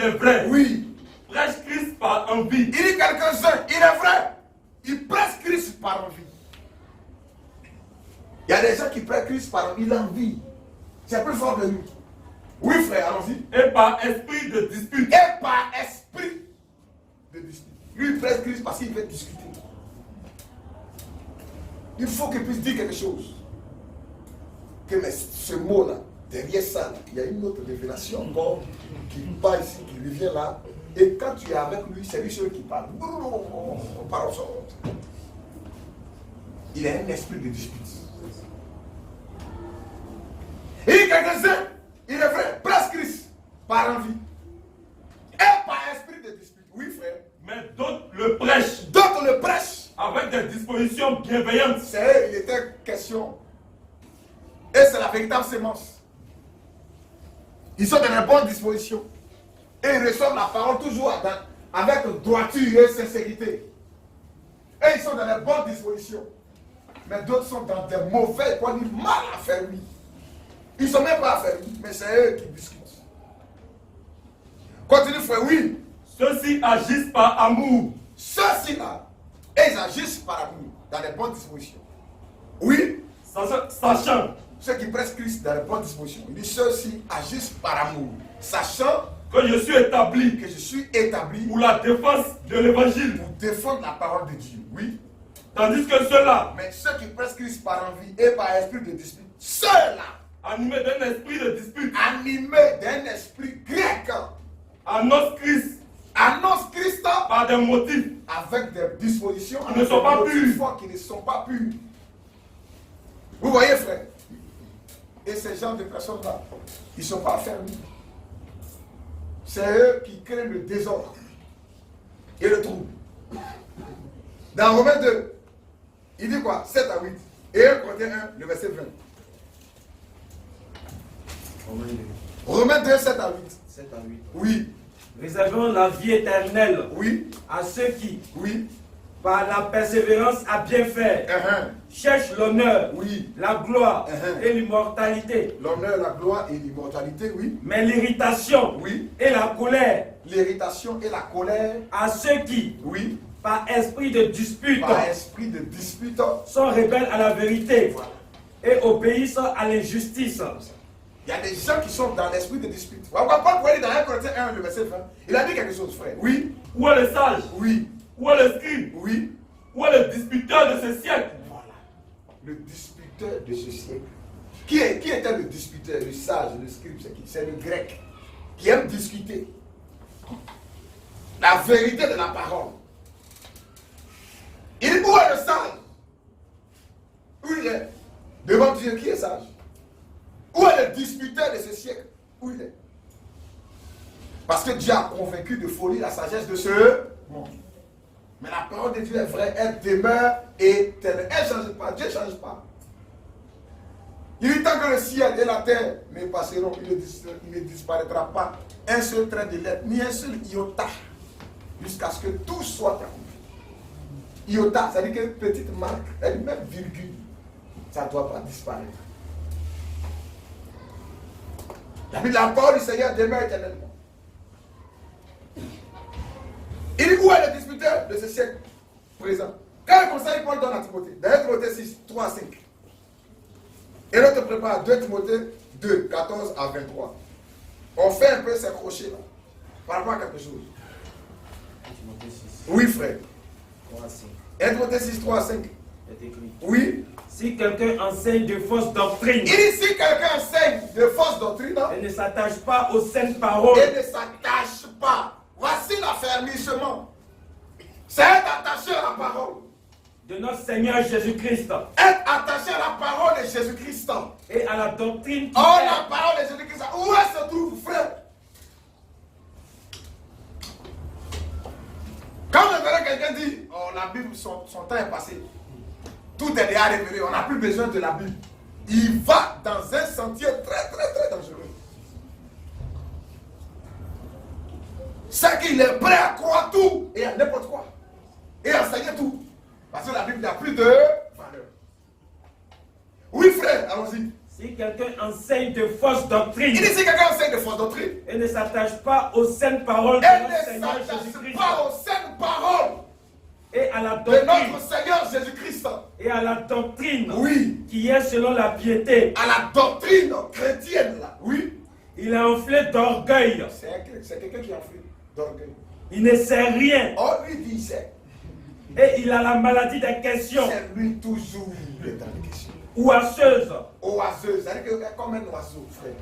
est vrai. Oui. Prêche Christ par envie. Il dit quelques-uns, il est vrai. Il prêche Christ par envie. Il y a des gens qui prêchent Christ par envie. Il a envie. C'est plus fort que nous. Oui, frère, allons-y. Et par esprit de dispute. Et par esprit de dispute. Lui, il prêche Christ parce qu'il veut discuter. Il faut qu'il puisse dire quelque chose. Que mais ce mot-là, derrière ça, là, il y a une autre révélation encore qui part ici, qui revient là. Et quand tu es avec lui, c'est lui seul qui parle. On parle ensemble. Il a un esprit de dispute. Et quelques-uns, il est vrai, presse Christ par envie. Et par esprit de dispute. Oui, frère. Mais d'autres le prêchent. D'autres le prêchent. Avec des dispositions bienveillantes. C'est il était question. Et c'est la véritable sémence. Ils sont dans les bonnes dispositions. Et ils reçoivent la parole toujours avec droiture et sincérité. Et ils sont dans les bonnes dispositions. Mais d'autres sont dans des mauvais, quoi, mal affermis. Ils ne sont même pas affermis, mais c'est eux qui discutent. Continue, frère, oui. Ceux-ci agissent par amour. Ceux-ci-là, ils agissent par amour, dans les bonnes dispositions. Oui. Sachant ceux qui prêchent Christ dans les bonnes dispositions. Il dit ceux-ci agissent par amour, sachant que je suis établi que je suis établi pour la défense de l'évangile. Pour défendre la parole de Dieu. Oui. Tandis que ceux-là, mais ceux qui prêchent Christ par envie et par esprit de dispute, ceux-là, animés d'un esprit de dispute, animés d'un esprit grec, annoncent Christ par des motifs avec des dispositions qui ne sont pas pures. Qui ne sont pas pures. Vous voyez, frère? Et ces gens de personnes-là, ils ne sont pas fermés. C'est eux qui créent le désordre et le trouble. Dans Romains 2, il dit quoi? 7 à 8. Et 1 Corinthiens 1, le verset 20. Romains 2, 7 à 8. 7 à 8. Oui. Réservons la vie éternelle, oui, à ceux qui, oui, par la persévérance à bien faire, cherchent l'honneur, oui, la gloire et l'immortalité. L'honneur, la gloire et l'immortalité, oui. Mais l'irritation, oui, et la colère, l'irritation et la colère, à ceux qui, oui, par esprit de dispute, sont rebelles à la vérité, voilà, et obéissent à l'injustice. Il y a des gens qui sont dans l'esprit de dispute. On va pas voir dans 1 Corinthiens 1, le verset 20. Il a dit quelque chose, frère. Oui. Où est le sage? Oui. Où est le scribe? Oui. Où est le disputeur de ce siècle? Voilà. Le disputeur de ce siècle. Qui était le disputeur? Le sage, le scribe, c'est qui? C'est le grec. Qui aime discuter. La vérité de la parole. Il dit, où est le sage? Où il est? Devant Dieu, qui est sage? Où est le disputeur de ce siècle? Où il est? Parce que Dieu a convaincu de folie la sagesse de ce monde. Mais la parole de Dieu est vraie, elle demeure éternelle. Elle ne change pas, Dieu ne change pas. Il dit tant que le ciel et la terre ne passeront, il ne disparaîtra pas un seul trait de lettre, ni un seul iota, jusqu'à ce que tout soit accompli. Iota, ça veut dire qu'une petite marque, elle même virgule, ça ne doit pas disparaître. La parole du Seigneur demeure éternellement. Il dit où est le disputeur de ce siècle présent? Quel conseil Paul donne à Timothée? Dans 1 Timothée 6, 3 à 5. Et là, te prépare 2 Timothée 2, 14 à 23. On fait un peu s'accrocher là. Par rapport à quelque chose. 1 Timothée 6. Oui, frère. 3 à 5. 1 Timothée 6, 3 à 5. C'est écrit. Oui. Si quelqu'un enseigne de fausses doctrines, il dit si quelqu'un enseigne de fausses doctrines, et ne s'attache pas aux saintes paroles, et ne s'attache pas. Voici l'affermissement. C'est être attaché à la parole de notre Seigneur Jésus-Christ. Être attaché à la parole de Jésus-Christ. Et à la doctrine qui la parole de Jésus-Christ. Où est-ce se trouve, frère? Quand vous verrez quelqu'un dire, oh la Bible, son temps est passé. Tout est déjà révélé, on n'a plus besoin de la Bible. Il va dans un sentier très, très, très dangereux. C'est qu'il est prêt à croire tout et à n'importe quoi. Et à enseigner tout. Parce que la Bible n'a plus de valeur. Oui, frère, allons-y. Si quelqu'un enseigne de fausses doctrines Il dit si quelqu'un enseigne de fausses doctrines et ne s'attache pas aux saintes paroles de et notre ne Seigneur s'attache Jésus-Christ pas aux saintes paroles et à la de doctrine notre Seigneur Jésus-Christ, et à la doctrine oui, qui est selon la piété, à la doctrine chrétienne, là, oui, il est enflé d'orgueil. c'est quelqu'un qui a fait d'orgueil. Il ne sait rien Oh, lui dit c'est. et il a la maladie des questions C'est lui toujours le dans les questions. oiseuses Oiseuse, c'est-à-dire que comme un oiseau, frère.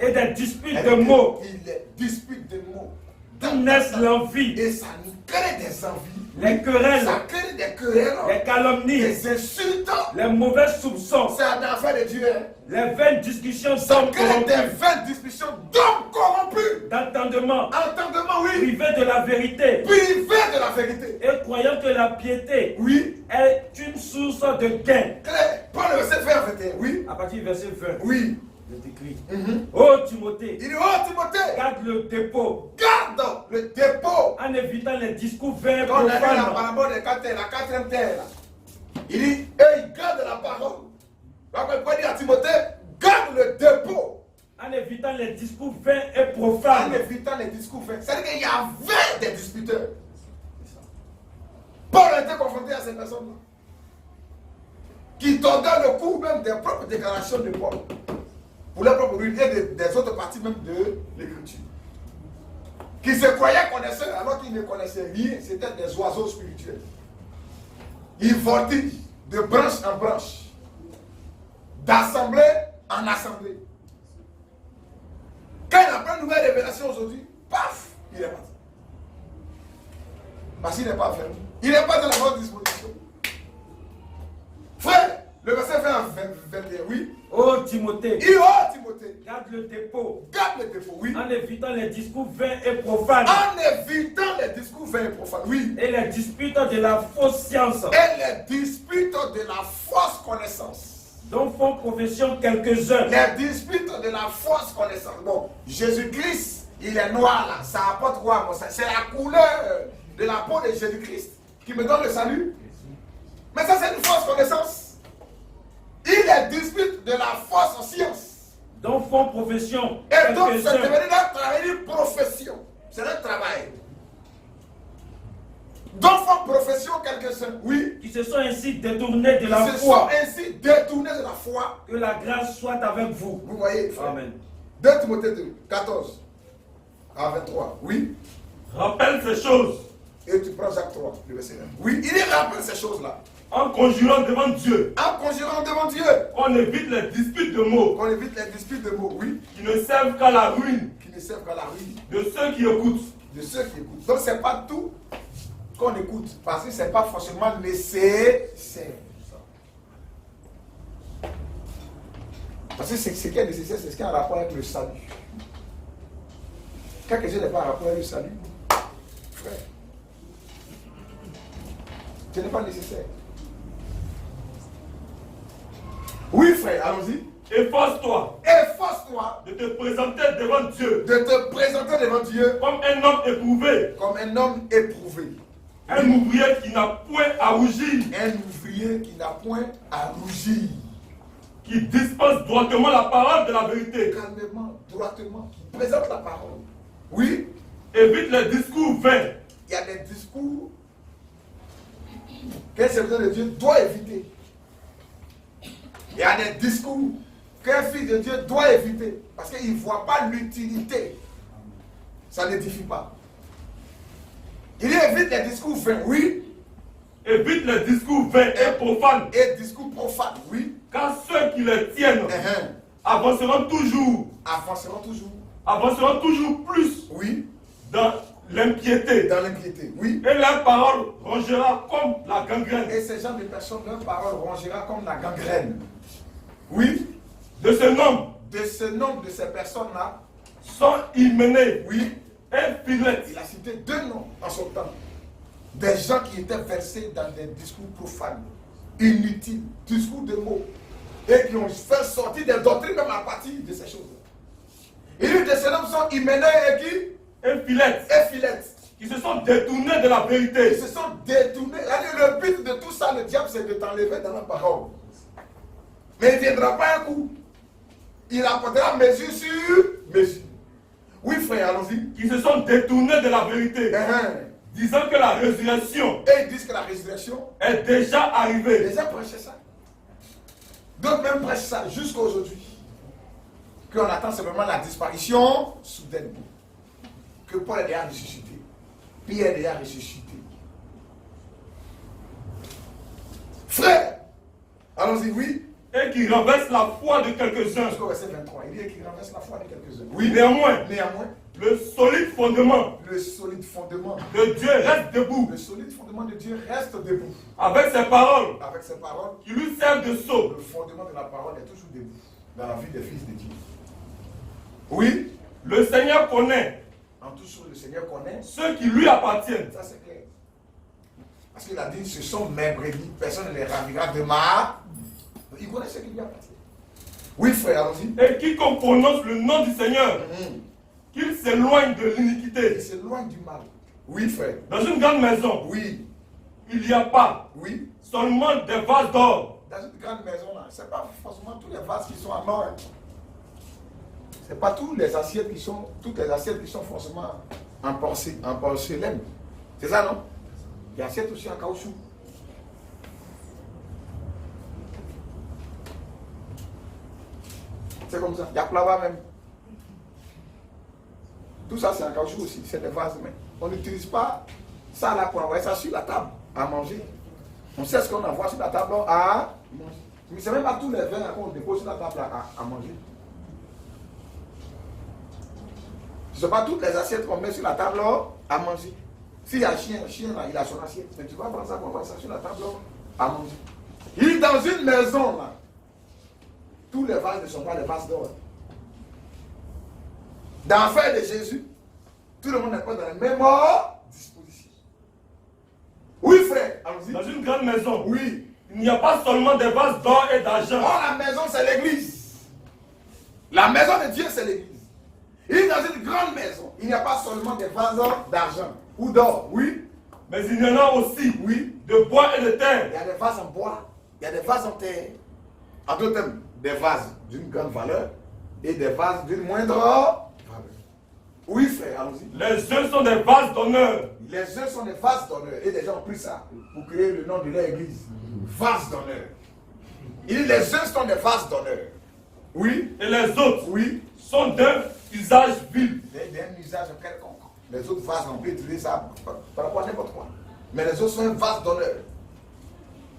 et des disputes de mots. Il dispute de mots. D'où naissent l'envie, Et ça nous crée des envies. les querelles, Ça crée des querelles, les calomnies, des insultes. les mauvais soupçons, C'est un affaire de Dieu. Hein. les vaines discussions Ça d'hommes crée corrompus, des vaines discussions d'hommes corrompus. d'entendement, Entendement, oui. privés de la vérité Privé de la vérité. et croyant que la piété Oui. est une source de gain. Claire. Paul le verset 20, 21. Oui. À partir du verset 20, Oui. il est écrit: Mhm. Ô Timothée, Il dit, oh Timothée, garde le dépôt garde le dépôt. en évitant les discours vains et Quand on a lu la profanes, parabole de la quatrième terre, là, il dit, il garde la parole. Donc il peut dire à Timothée, garde le dépôt. en évitant les discours vains et En profanes, évitant les discours faits. C'est-à-dire qu'il y avait des disputeurs. Paul a été confronté à ces personnes-là. Qui tordaient le coup même des propres déclarations de Paul. Pour leur propre ruine et des autres parties même de l'écriture. Qui se croyaient connaisseurs alors qu'ils ne connaissaient rien. C'était des oiseaux spirituels. Ils voltigent de branche en branche. D'assemblée en assemblée. Quand il apprend une nouvelle révélation aujourd'hui, paf, il est parti. Parce qu'il n'est pas fermé. Il n'est pas dans la bonne disposition. Frère, le verset 20 à 21, oui. ô Timothée, Il oh Timothée, garde le dépôt garde le dépôt, oui. en évitant les discours vains et profanes En évitant les discours vains et profanes, oui. et les disputes de la fausse science, Et les disputes de la fausse connaissance. dont font profession quelques-uns. Les disputes de la fausse connaissance. Bon, Jésus-Christ, il est noir là. Ça apporte quoi, mon sang? C'est la couleur de la peau de Jésus-Christ qui me donne le salut. Mais ça, c'est une fausse connaissance. Il est dispute de la fausse science. dont font profession Et donc, c'est quelques-uns. devenu un travail, une profession. C'est un travail. Donc, font profession quelques-uns, oui. qui se sont ainsi détournés de la Ils se sont foi. ainsi détournés de la foi. Que la grâce soit avec vous. Vous voyez, frère. Amen. 2 Timothée 2, 14 à 23, oui. Rappelle ces choses Et tu prends Jacques 3, le verset 1. Oui, il y rappelle ces choses-là. en conjurant devant Dieu En conjurant devant Dieu, qu'on évite les disputes de mots qu'on évite les disputes de mots, oui, qui ne servent qu'à la ruine qui ne servent qu'à la ruine de ceux qui écoutent. de ceux qui écoutent. Donc, ce n'est pas tout qu'on écoute, parce que ce n'est pas forcément nécessaire. Parce que ce qui est nécessaire, c'est ce qui a un rapport avec le salut. Quelque chose n'est pas en rapport avec le salut, frère, ce n'est pas nécessaire. Oui, frère, allons-y. Efforce-toi Efforce-toi de te présenter devant Dieu de te présenter devant Dieu comme un homme éprouvé, comme un homme éprouvé. un ouvrier qui n'a point à rougir, Un ouvrier qui n'a point à rougir. qui dispense droitement la parole de la vérité. Calmement, droitement, qui présente la parole. Oui, Évite les discours vains il y a des discours qu'un serviteur de Dieu doit éviter. Il y a des discours qu'un fils de Dieu doit éviter parce qu'il ne voit pas l'utilité. Ça n'édifie pas. Il évite les discours vains, oui, Évite les discours vains et profanes, et discours profanes, oui. car ceux qui les tiennent avanceront toujours plus Oui, dans l'impiété. dans l'impiété, oui. Et leur parole rongera comme la gangrène. Et ces gens de personnes, leur parole rongera comme la gangrène. Oui, De ce nombre de ce nombre de ces personnes-là, sont Hyménée oui, et Philette. il a cité deux noms en son temps. Des gens qui étaient versés dans des discours profanes, inutiles, discours de mots, et qui ont fait sortir des doctrines même à partir de ces choses. Il dit de ces noms sont Hyménée et qui? Et Philette, Et Philette. qui se sont détournés de la Ils vérité. se sont détournés. Le but de tout ça, le diable, c'est de t'enlever dans la parole. Mais il ne viendra pas un coup Il apportera mesure sur mesure. Oui, frère, allons-y. Qui se sont détournés de la vérité, disant que la résurrection Et ils disent que la résurrection est déjà arrivée. Les gens prêchaient ça. D'autres même prêchent ça jusqu'à aujourd'hui. Qu'on attend simplement la disparition soudaine. Que Paul est déjà ressuscité. Pierre est déjà ressuscité. Frère, allons-y, oui. Et qui renverse la foi de quelques-uns. Jusqu'au verset 23. Il dit qu'il renverse la foi de quelques-uns. Oui, Néanmoins, le solide fondement le solide fondement de Dieu reste debout. Le solide fondement de Dieu reste debout. Avec ses paroles Avec ses paroles, qui lui servent de sceau. le fondement de la parole est toujours debout dans la vie des fils de Dieu. Oui, Le Seigneur connaît en tout chose, le Seigneur connaît. ceux qui lui appartiennent. Ça, c'est clair. Parce qu'il a dit, ce sont mes brebis, personne ne les ravira de ma. Il connaît ceux qui lui appartiennent. Oui, frère, allons-y. Et quiconque prononce le nom du Seigneur, qu'il s'éloigne de Il l'iniquité. s'éloigne du mal. Oui, frère. Dans une grande maison, Oui, il n'y a pas oui. seulement des vases d'or, Dans une grande maison, là, ce n'est pas forcément tous les vases qui sont en or. Ce n'est pas toutes les assiettes qui sont forcément en porcelaine. C'est ça, non? Il y a assiette aussi en caoutchouc. C'est comme ça. Il y a plat même. Tout ça, c'est en caoutchouc aussi. C'est des vases. Mais on n'utilise pas ça là pour envoyer ça sur la table à manger. On sait ce qu'on envoie sur la table à manger. Mais c'est même pas tous les vins qu'on dépose sur la table à manger. Ce ne sont pas toutes les assiettes qu'on met sur la table à manger. S'il y a un chien là, il a son assiette. Mais tu vas prendre ça qu'on va ça sur la table à manger. Il est dans une maison là. Tous les vases ne sont pas des vases d'or. Dans l'affaire de Jésus, tout le monde n'est pas dans la même disposition. Oui, frère, allons-y. dans une grande maison, Oui. il n'y a pas seulement des vases d'or et d'argent. Oh, la maison, c'est l'église. La maison de Dieu, c'est l'église. Il est dans une grande maison. Il n'y a pas seulement des vases d'argent ou d'or. Oui. Mais il y en a aussi Oui. de bois et de Il terre. y a des vases en bois. Il y a des vases en terre. En d'autres termes, des vases d'une grande valeur et des vases d'une moindre valeur. Oui, frère, allons-y. Les uns sont des vases d'honneur. Les uns sont des vases d'honneur. Et les gens ont pris ça pour créer le nom de leur église. Vases d'honneur. Il dit les uns sont des vases d'honneur. Oui. Et les autres Oui. sont d'un usage vil. D'un usage quelconque. Les autres vases, on peut utiliser ça par rapport à n'importe quoi. Mais les autres sont un vase d'honneur.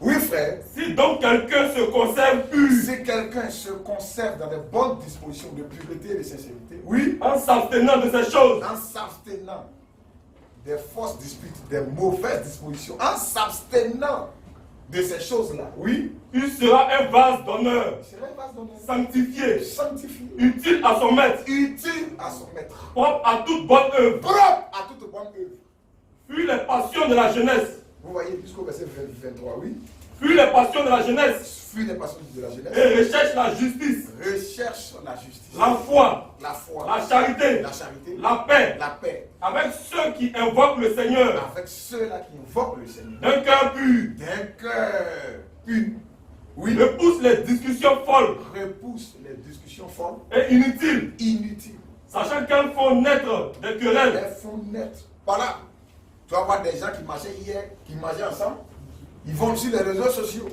Oui, frère. Si donc quelqu'un se conserve pur, Si quelqu'un se conserve dans de bonnes dispositions de pureté et de sincérité, oui, en s'abstenant de ces choses, en s'abstenant des fausses disputes, des mauvaises dispositions, en s'abstenant de ces choses-là, oui, il sera un vase d'honneur, c'est un vase d'honneur. sanctifié, Sanctifié, utile à son maître, utile à son maître, propre à toute bonne œuvre, propre à toute bonne œuvre. fuit les passions de la jeunesse, Vous voyez jusqu'au verset 23, oui. fuit les passions de la jeunesse, Fuis les passions de la jeunesse. et recherche la justice, Recherche la justice, la foi, la foi, la charité, la charité, la paix, la paix, avec ceux qui invoquent le Seigneur avec ceux-là qui invoquent le Seigneur. d'un cœur pur, D'un cœur pur. Oui. repousse les discussions folles Repousse les discussions folles, et inutiles, inutiles. sachant qu'elles font naître des querelles. Elles font naître. Voilà. Tu vas voir des gens qui marchaient hier, qui mangeaient ensemble. Ils vont sur les réseaux sociaux.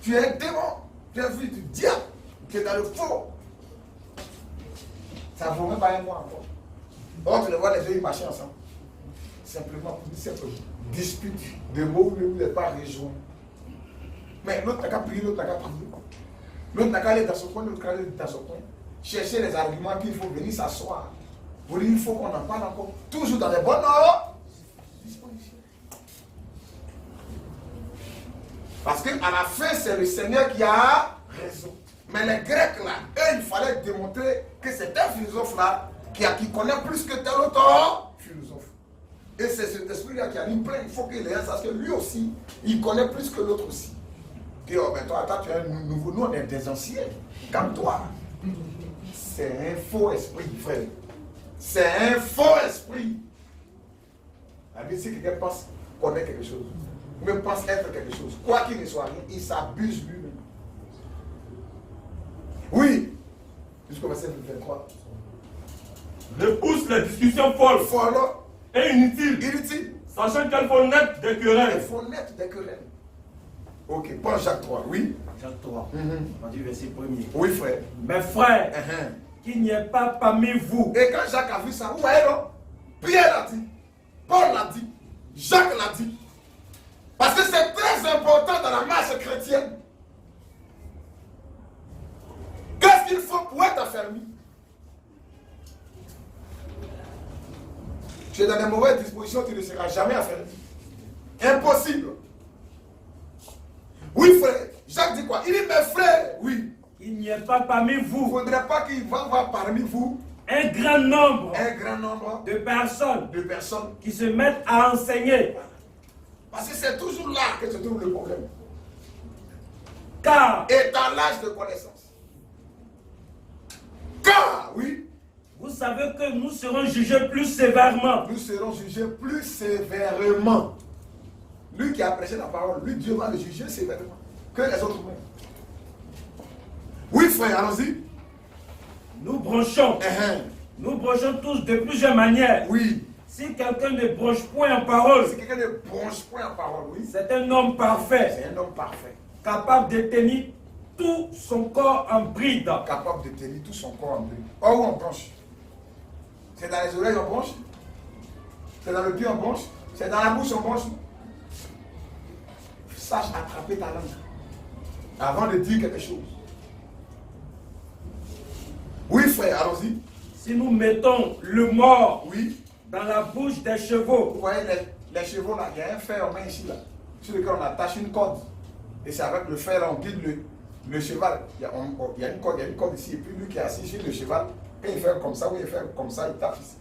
Tu es un démon. Tu es vu du diable qui est dans le faux. Ça ne vaut même pas un mois encore. Or, tu les vois, les deux, ils marchaient ensemble. Simplement pour une simple dispute de mots où vous n'êtes pas rejoints. Mais l'autre n'a qu'à prier, l'autre n'a qu'à prier. L'autre n'a qu'à aller dans son coin, l'autre n'a qu'à aller dans son coin. Chercher les arguments qu'il faut venir s'asseoir. Pour dire, il faut qu'on en parle encore. Toujours dans les bonnes dispositions. Parce qu'à la fin, c'est le Seigneur qui a raison. Mais les Grecs, là, eux, il fallait démontrer que c'est un philosophe-là qui connaît plus que tel autre philosophe. Et c'est cet esprit-là qui a mis plein. Il faut qu'il ait ça, parce que lui aussi, il connaît plus que l'autre aussi. Et oh, ben toi, tu es un nouveau, nous on est des anciens, comme toi. C'est un faux esprit, frère. C'est un faux esprit. La Bible, si quelqu'un pense connaître quelque chose, ou même pense être quelque chose, quoi qu'il ne soit rien, il s'abuse lui-même. Oui, Jusqu'au verset 23. Repousse les discussions folles Folles et inutiles, inutiles. sachant qu'elles font naître des Elles querelles. font naître des querelles. Ok, prends Jacques 3, oui. Jacques 3, on dit verset 1er. Oui, frère. Mes frères, Uh-huh. qu'il n'y ait pas parmi vous Et quand Jacques a vu ça, vous voyez, non? Pierre l'a dit, Paul l'a dit, Jacques l'a dit. Parce que c'est très important dans la marche chrétienne. Qu'est-ce qu'il faut pour être affermi? Tu es dans des mauvaises dispositions, tu ne seras jamais affermi. Impossible. Oui, frère. Jacques dit quoi? Il dit, mes frères, oui. qu'il n'y ait pas parmi Il ne vous faudrait pas qu'il va y avoir parmi vous un grand nombre un grand nombre de personnes de personnes. qui se mettent à enseigner. Parce que c'est toujours là que se trouve le problème. Car Étalage de connaissance. Car, oui, vous savez que nous serons jugés plus sévèrement nous serons jugés plus sévèrement. Lui qui a prêché la parole, lui, Dieu va le juger sévèrement que les autres mêmes. Oui, frère, allons-y. Nous branchons. Nous branchons tous de plusieurs manières. Oui. Si quelqu'un ne branche point en parole, Si quelqu'un ne bronche point en parole, oui, c'est un homme parfait, c'est un homme parfait, capable de tenir tout son corps en bride. capable de tenir tout son corps en bride. Or, où on branche? C'est dans les oreilles on branche? C'est dans le pied on branche? C'est dans la bouche on branche? Sache attraper ta langue avant de dire quelque chose. Oui, frère, allons-y. Si nous mettons le mort Oui. dans la bouche des chevaux, Vous voyez les chevaux là, il y a un fer en main ici là, sur lequel on attache une corde. Et c'est avec le fer là, on guide le cheval. Il y a une corde ici, et puis lui qui est assis sur le cheval, quand il fait comme ça, ou il fait comme ça, il tape ici.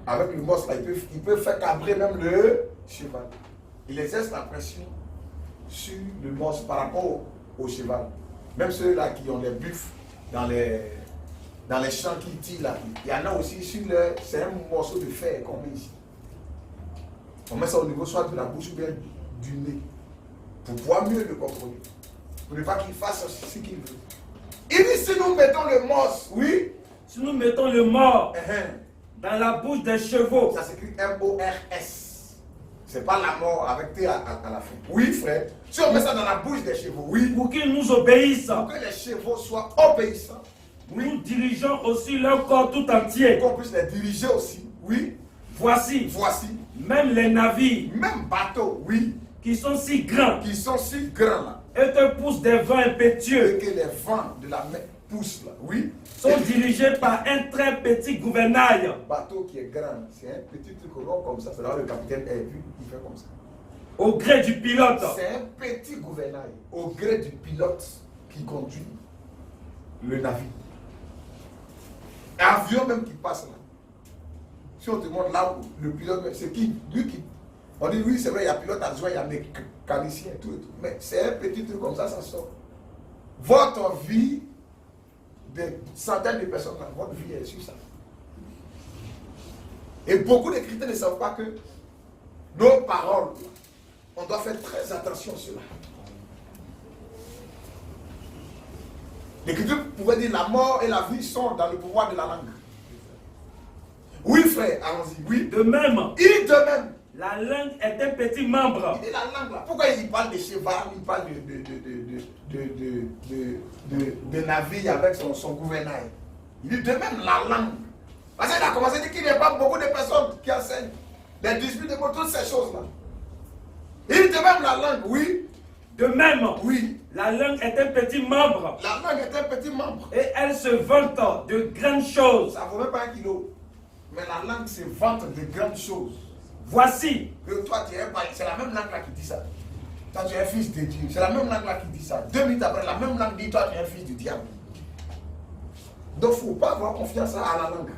Avec le morse là, il peut faire cabrer même le cheval. Il exerce la pression sur le morse par rapport au cheval. Même ceux-là qui ont les buffles dans les champs qui tirent là, il y en a aussi sur c'est un morceau de fer qu'on met ici. On met ça au niveau soit de la bouche ou bien du nez, pour pouvoir mieux le contrôler. Pour ne pas qu'il fasse ce qu'il veut. Il dit si nous mettons le morse, oui, si nous mettons le mort dans la bouche des chevaux, ça s'écrit M-O-R-S. C'est pas la mort avec T à la fin. Oui, frère. Si on met ça dans la bouche des chevaux, oui, pour qu'ils nous obéissent, pour que les chevaux soient obéissants, nous dirigeons aussi leur corps tout entier. qu'on puisse les diriger aussi, oui. Voici, même les navires, Même bateaux, oui, qui sont si grands qui sont si grands là, et que poussent des vents et impétueux, que les vents de la mer poussent là, oui. sont dirigés par un très petit gouvernail. Un bateau qui est grand, c'est un petit truc rond comme ça, c'est là où le capitaine est vu, il fait comme ça. Au gré du pilote. C'est un petit gouvernail au gré du pilote qui conduit le navire. Un avion même qui passe là. Si on te montre là où le pilote, c'est qui? Lui qui. On dit oui, c'est vrai, il y a pilote adjoint, il y a mécanicien, tout et tout. Mais c'est un petit truc comme ça sort. Votre vie, des centaines de personnes, votre vie est sur ça. Et beaucoup de chrétiens ne savent pas que nos paroles, on doit faire très attention à cela. L'Écriture pouvait dire la mort et la vie sont dans le pouvoir de la langue. Oui, frère, allons-y. Oui. De même, Il de même. la langue est un petit membre. Il dit la langue là. Pourquoi il parle de cheval, il parle de navire avec son gouvernail. Il dit de même la langue. Parce qu'il a commencé à dire qu'il n'y a pas beaucoup de personnes qui enseignent les disputes de toutes ces choses-là. Il dit de même la langue, oui. De même, Oui. la langue est un petit membre. La langue est un petit membre. Et elle se vante de grandes choses. Ça ne vaut même pas 1 kilo. Mais la langue se vante de grandes choses. Voici, Que toi, tu es pas. C'est la même langue là qui dit ça. Toi, tu es un fils de Dieu. C'est la même langue là qui dit ça. 2 minutes après, la même langue dit toi, tu es un fils du diable. Donc, il ne faut pas avoir confiance à la langue.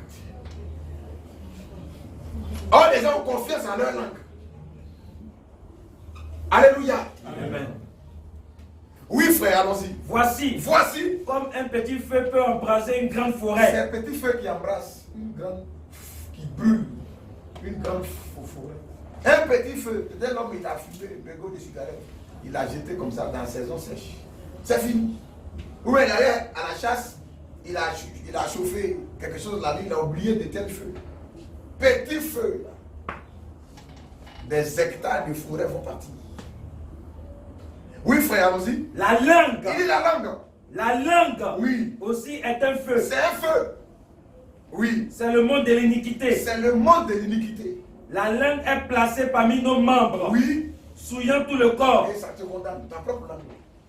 Or, les gens ont confiance en leur langue. Alléluia. Amen. Oui, frère, allons-y. Voici, comme un petit feu peut embraser une grande C'est forêt. un petit feu qui embrasse une grande, qui brûle une grande forêt. Un petit feu, peut-être l'homme il a fumé un bégot de cigarette, il a jeté comme ça dans la saison sèche. C'est fini. Ou bien d'ailleurs, à la chasse, il a chauffé quelque chose là, il a oublié d'éteindre le feu. Petit feu, là. Des hectares de forêt vont partir. Oui, frère, allons-y. La langue. Il dit la langue. La langue Oui. aussi est un feu. C'est un feu. Oui. C'est le monde de l'iniquité. C'est le monde de l'iniquité. La langue est placée parmi nos membres, Oui. souillant tout le corps Et ça te condamne, ta propre langue.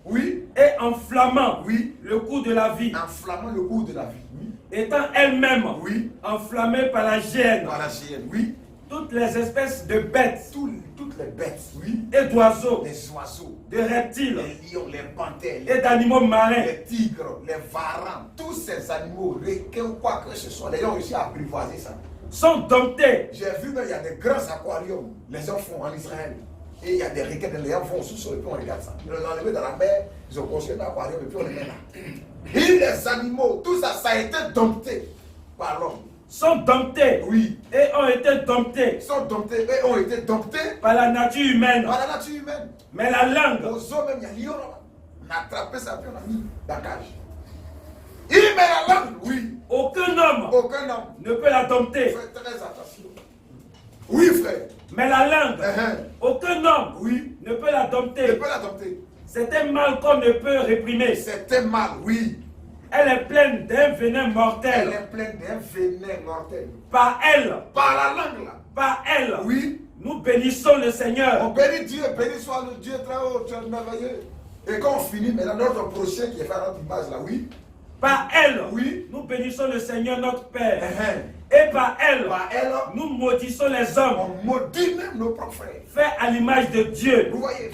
Oui. et enflammant Oui. le cours de la vie, Enflammant le cours de la vie. Oui. étant elle-même Oui. enflammée par la gêne. Par la chienne. Oui. Toutes les espèces de bêtes Toutes les bêtes. Oui. et d'oiseaux, Les oiseaux. de reptiles Les lions, les panthères, et d'animaux marins, les tigres, les varans, tous ces animaux, requins ou quoi que ce soit, les gens ont réussi à apprivoiser ça. sont domptés J'ai vu, mais il y a des grands aquariums, les gens font en Israël. Et il y a des requins, les gens vont au sous-sol et puis on regarde ça. Ils l'ont enlevé dans la mer, ils ont construit un aquarium et puis on les met là. Et les animaux, tout ça, ça a été dompté par l'homme. sont domptés Oui, et ont été domptés ils sont domptés et ont été domptés par la nature humaine. par la nature humaine. Mais la langue, Aux hommes, même, il y a lion là. On a attrapé ça puis on a mis dans la cage. Il met la langue, oui. aucun homme Aucun homme. ne peut la dompter. Faites très attention. Oui, frère. Mais la langue, Uh-huh. aucun homme Oui. ne peut la Je dompter. peux l'adopter. C'est un mal qu'on ne peut réprimer. C'était mal, oui. Elle est pleine d'un venin Elle mortel. est pleine d'un venin mortel. Par elle, Par la langue là. par elle, Oui. nous bénissons le On Seigneur. bénit Dieu, béni soit le Dieu très haut, tu es merveilleux. Et quand on finit, maintenant notre prochain qui est fait à notre image là, oui. Par elle, Oui. nous bénissons le Seigneur notre Père. Uh-huh. Et par elle, Par elle, nous maudissons les hommes on maudit même nos propres frères. faits à l'image de Dieu. Vous voyez?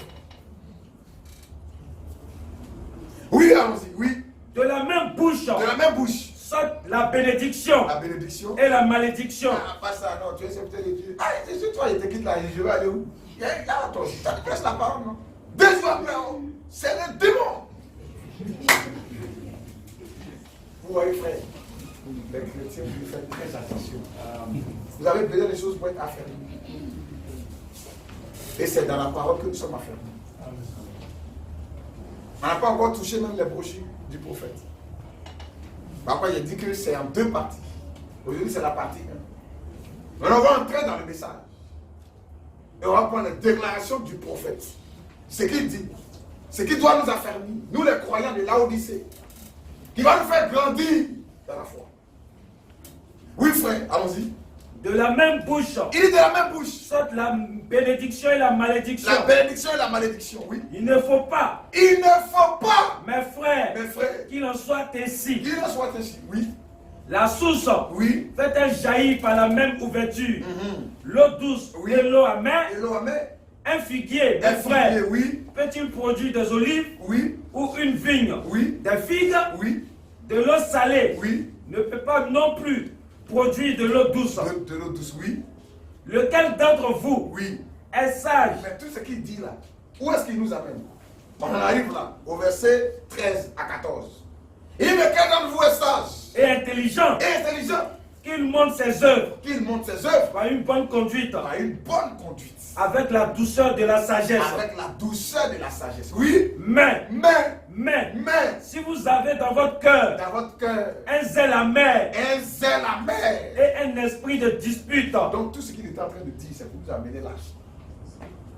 Oui, allons-y, oui. De la même bouche De la même bouche. sortent la bénédiction La bénédiction. et la malédiction. Ah, pas ça, non, tu es serviteur de Dieu. Ah, c'est sûr, toi, il te quitte là, je vais aller où? Là, attends, tu prêches la parole, non? 2 jours après, oh, c'est le démon. Vous voyez, frère, les chrétiens, vous faites très attention. Vous avez besoin des choses pour être affermis. Et c'est dans la parole que nous sommes affermis. On n'a pas encore touché même les brochures du prophète. Papa, il a dit que c'est en 2 parties. Aujourd'hui, c'est la partie 1. Maintenant, on va entrer dans le message. Et on va prendre les déclarations du prophète. Ce qu'il dit. Ce qui doit nous affermir. Nous, les croyants de Laodicée. Qui va nous faire grandir dans la foi. Oui, frère, allons-y. De la même bouche Il est de la même bouche. sortent la bénédiction et la malédiction. La bénédiction et la malédiction, oui. Il ne faut pas, Il ne faut pas, mes frères, qu'il en soit ainsi. en soit ainsi. Oui. La source, Oui. fait-elle jaillir par la même ouverture. L'eau douce Oui. et l'eau amère. Et l'eau amère. Un figuier, mes Un frères, figuier, oui. peut-il produire des olives Oui. ou une vigne? Oui. Des figues, Oui. de l'eau salée Oui. ne peut pas non plus produire de l'eau douce. De l'eau douce, oui. Lequel d'entre vous Oui. est sage Mais tout ce qu'il dit là, où est-ce qu'il nous amène? On arrive là, au verset 13 à 14. Il me quel d'entre vous est sage et intelligent, et intelligent, qu'il montre ses œuvres qu'il montre ses œuvres par une bonne conduite, par une bonne conduite, avec la douceur de la sagesse? avec la douceur de la sagesse. Oui, Mais, mais, si vous avez dans votre cœur dans votre cœur, un zèle amer un zèle amer. et un esprit de dispute, Donc tout ce qu'il est en train de dire, c'est pour vous amener là.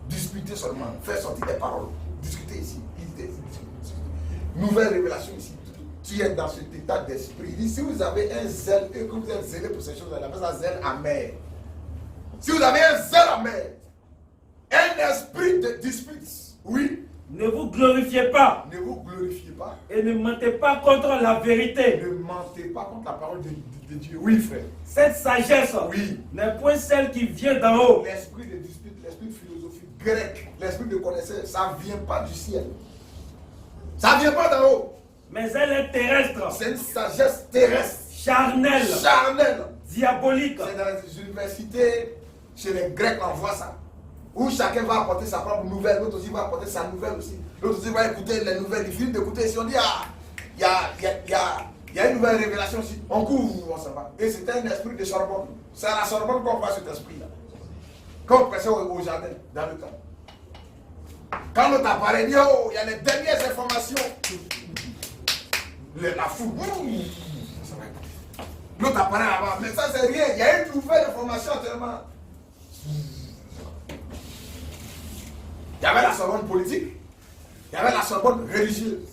Discuter seulement, faire sortir des paroles, discuter ici, nouvelle révélation ici. Tu es dans cet état d'esprit. Il dit, si vous avez un zèle et que vous êtes zélé pour ces choses, on appelle ça zèle amer. Si vous avez un zèle amer, un esprit de dispute, oui, ne vous glorifiez pas ne vous glorifiez pas. et ne mentez pas contre la vérité. Ne mentez pas contre la parole de Dieu. Oui, frère. Cette sagesse Oui. n'est point celle qui vient d'en haut, L'esprit de dispute, l'esprit de philosophie grecque, l'esprit de connaissance, ça ne vient pas du ciel. Ça ne vient pas d'en haut. mais elle est terrestre, C'est une sagesse terrestre, charnelle, charnelle. diabolique. C'est dans les universités, chez les Grecs, on voit ça. Où chacun va apporter sa propre nouvelle, l'autre aussi va apporter sa nouvelle aussi. L'autre aussi va écouter les nouvelles, il finit d'écouter. Si on dit, ah, il y a une nouvelle révélation ici, on couvre, on s'en va. Et c'était un esprit de Sorbonne. C'est à la Sorbonne qu'on voit cet esprit-là. Quand on prêchait au jardin, dans le camp. Quand l'autre apparaît, il dit, oh, il y a les dernières informations. La foule, L'autre apparaît là-bas. Mais ça, c'est rien. Il y a une nouvelle information actuellement. Il y avait la Sorbonne politique. Il y avait la Sorbonne religieuse.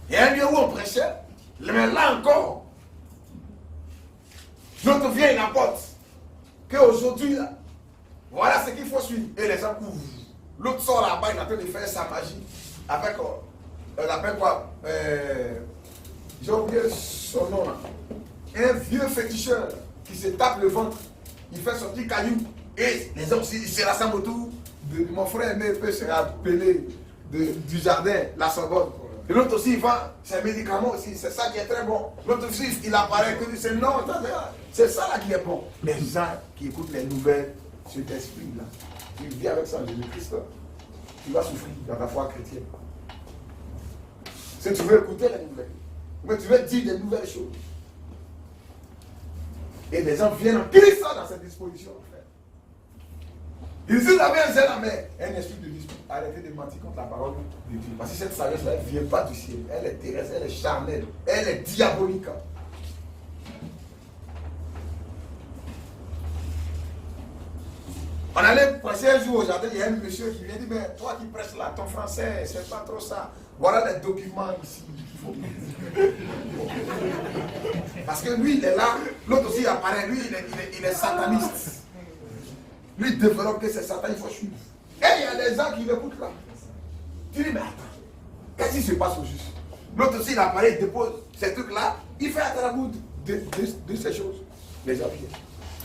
Il y a un lieu où on prêchait. Mais là encore, l'autre vient et apporte qu'aujourd'hui, voilà ce qu'il faut suivre. Et les gens ouvrent. L'autre sort là-bas, il est en train de faire sa magie. Avec, on appelle quoi j'ai oublié son nom là. Un vieux féticheur qui se tape le ventre. Il fait son petit caillou. Et les hommes ils se rassemblent autour de mon frère aimé peut se rappeler du jardin, la Sorbonne. Et l'autre aussi, il vend ses médicaments aussi. C'est ça qui est très bon. L'autre aussi, il apparaît que c'est non, c'est ça là qui est bon. Les gens qui écoutent les nouvelles, cet esprit-là, tu vis avec ça, Jésus-Christ, tu vas souffrir dans ta foi chrétienne. Si tu veux écouter les nouvelles, mais tu veux dire des nouvelles choses. Et les gens viennent en ça dans cette disposition. Ils disent la même zèle, mais un esprit de dispute. Arrêtez de mentir contre la parole de Dieu. Parce que cette sagesse-là, elle ne vient pas du ciel. Elle est terrestre, elle est charnelle, elle est diabolique. On allait prêcher un jour au jardin, il y a un monsieur qui vient dire, mais toi qui prêches là, ton français, c'est pas trop ça. Voilà les documents ici. Parce que lui, il est là, l'autre aussi apparaît, lui, il est sataniste. Lui, il développe que c'est Satan, il faut suivre. Et il y a des gens qui l'écoutent là. Tu dis, mais attends, qu'est-ce qui se passe au juste? L'autre aussi, il apparaît, il dépose ces trucs-là, il fait à la bout de ces choses. Les gens viennent.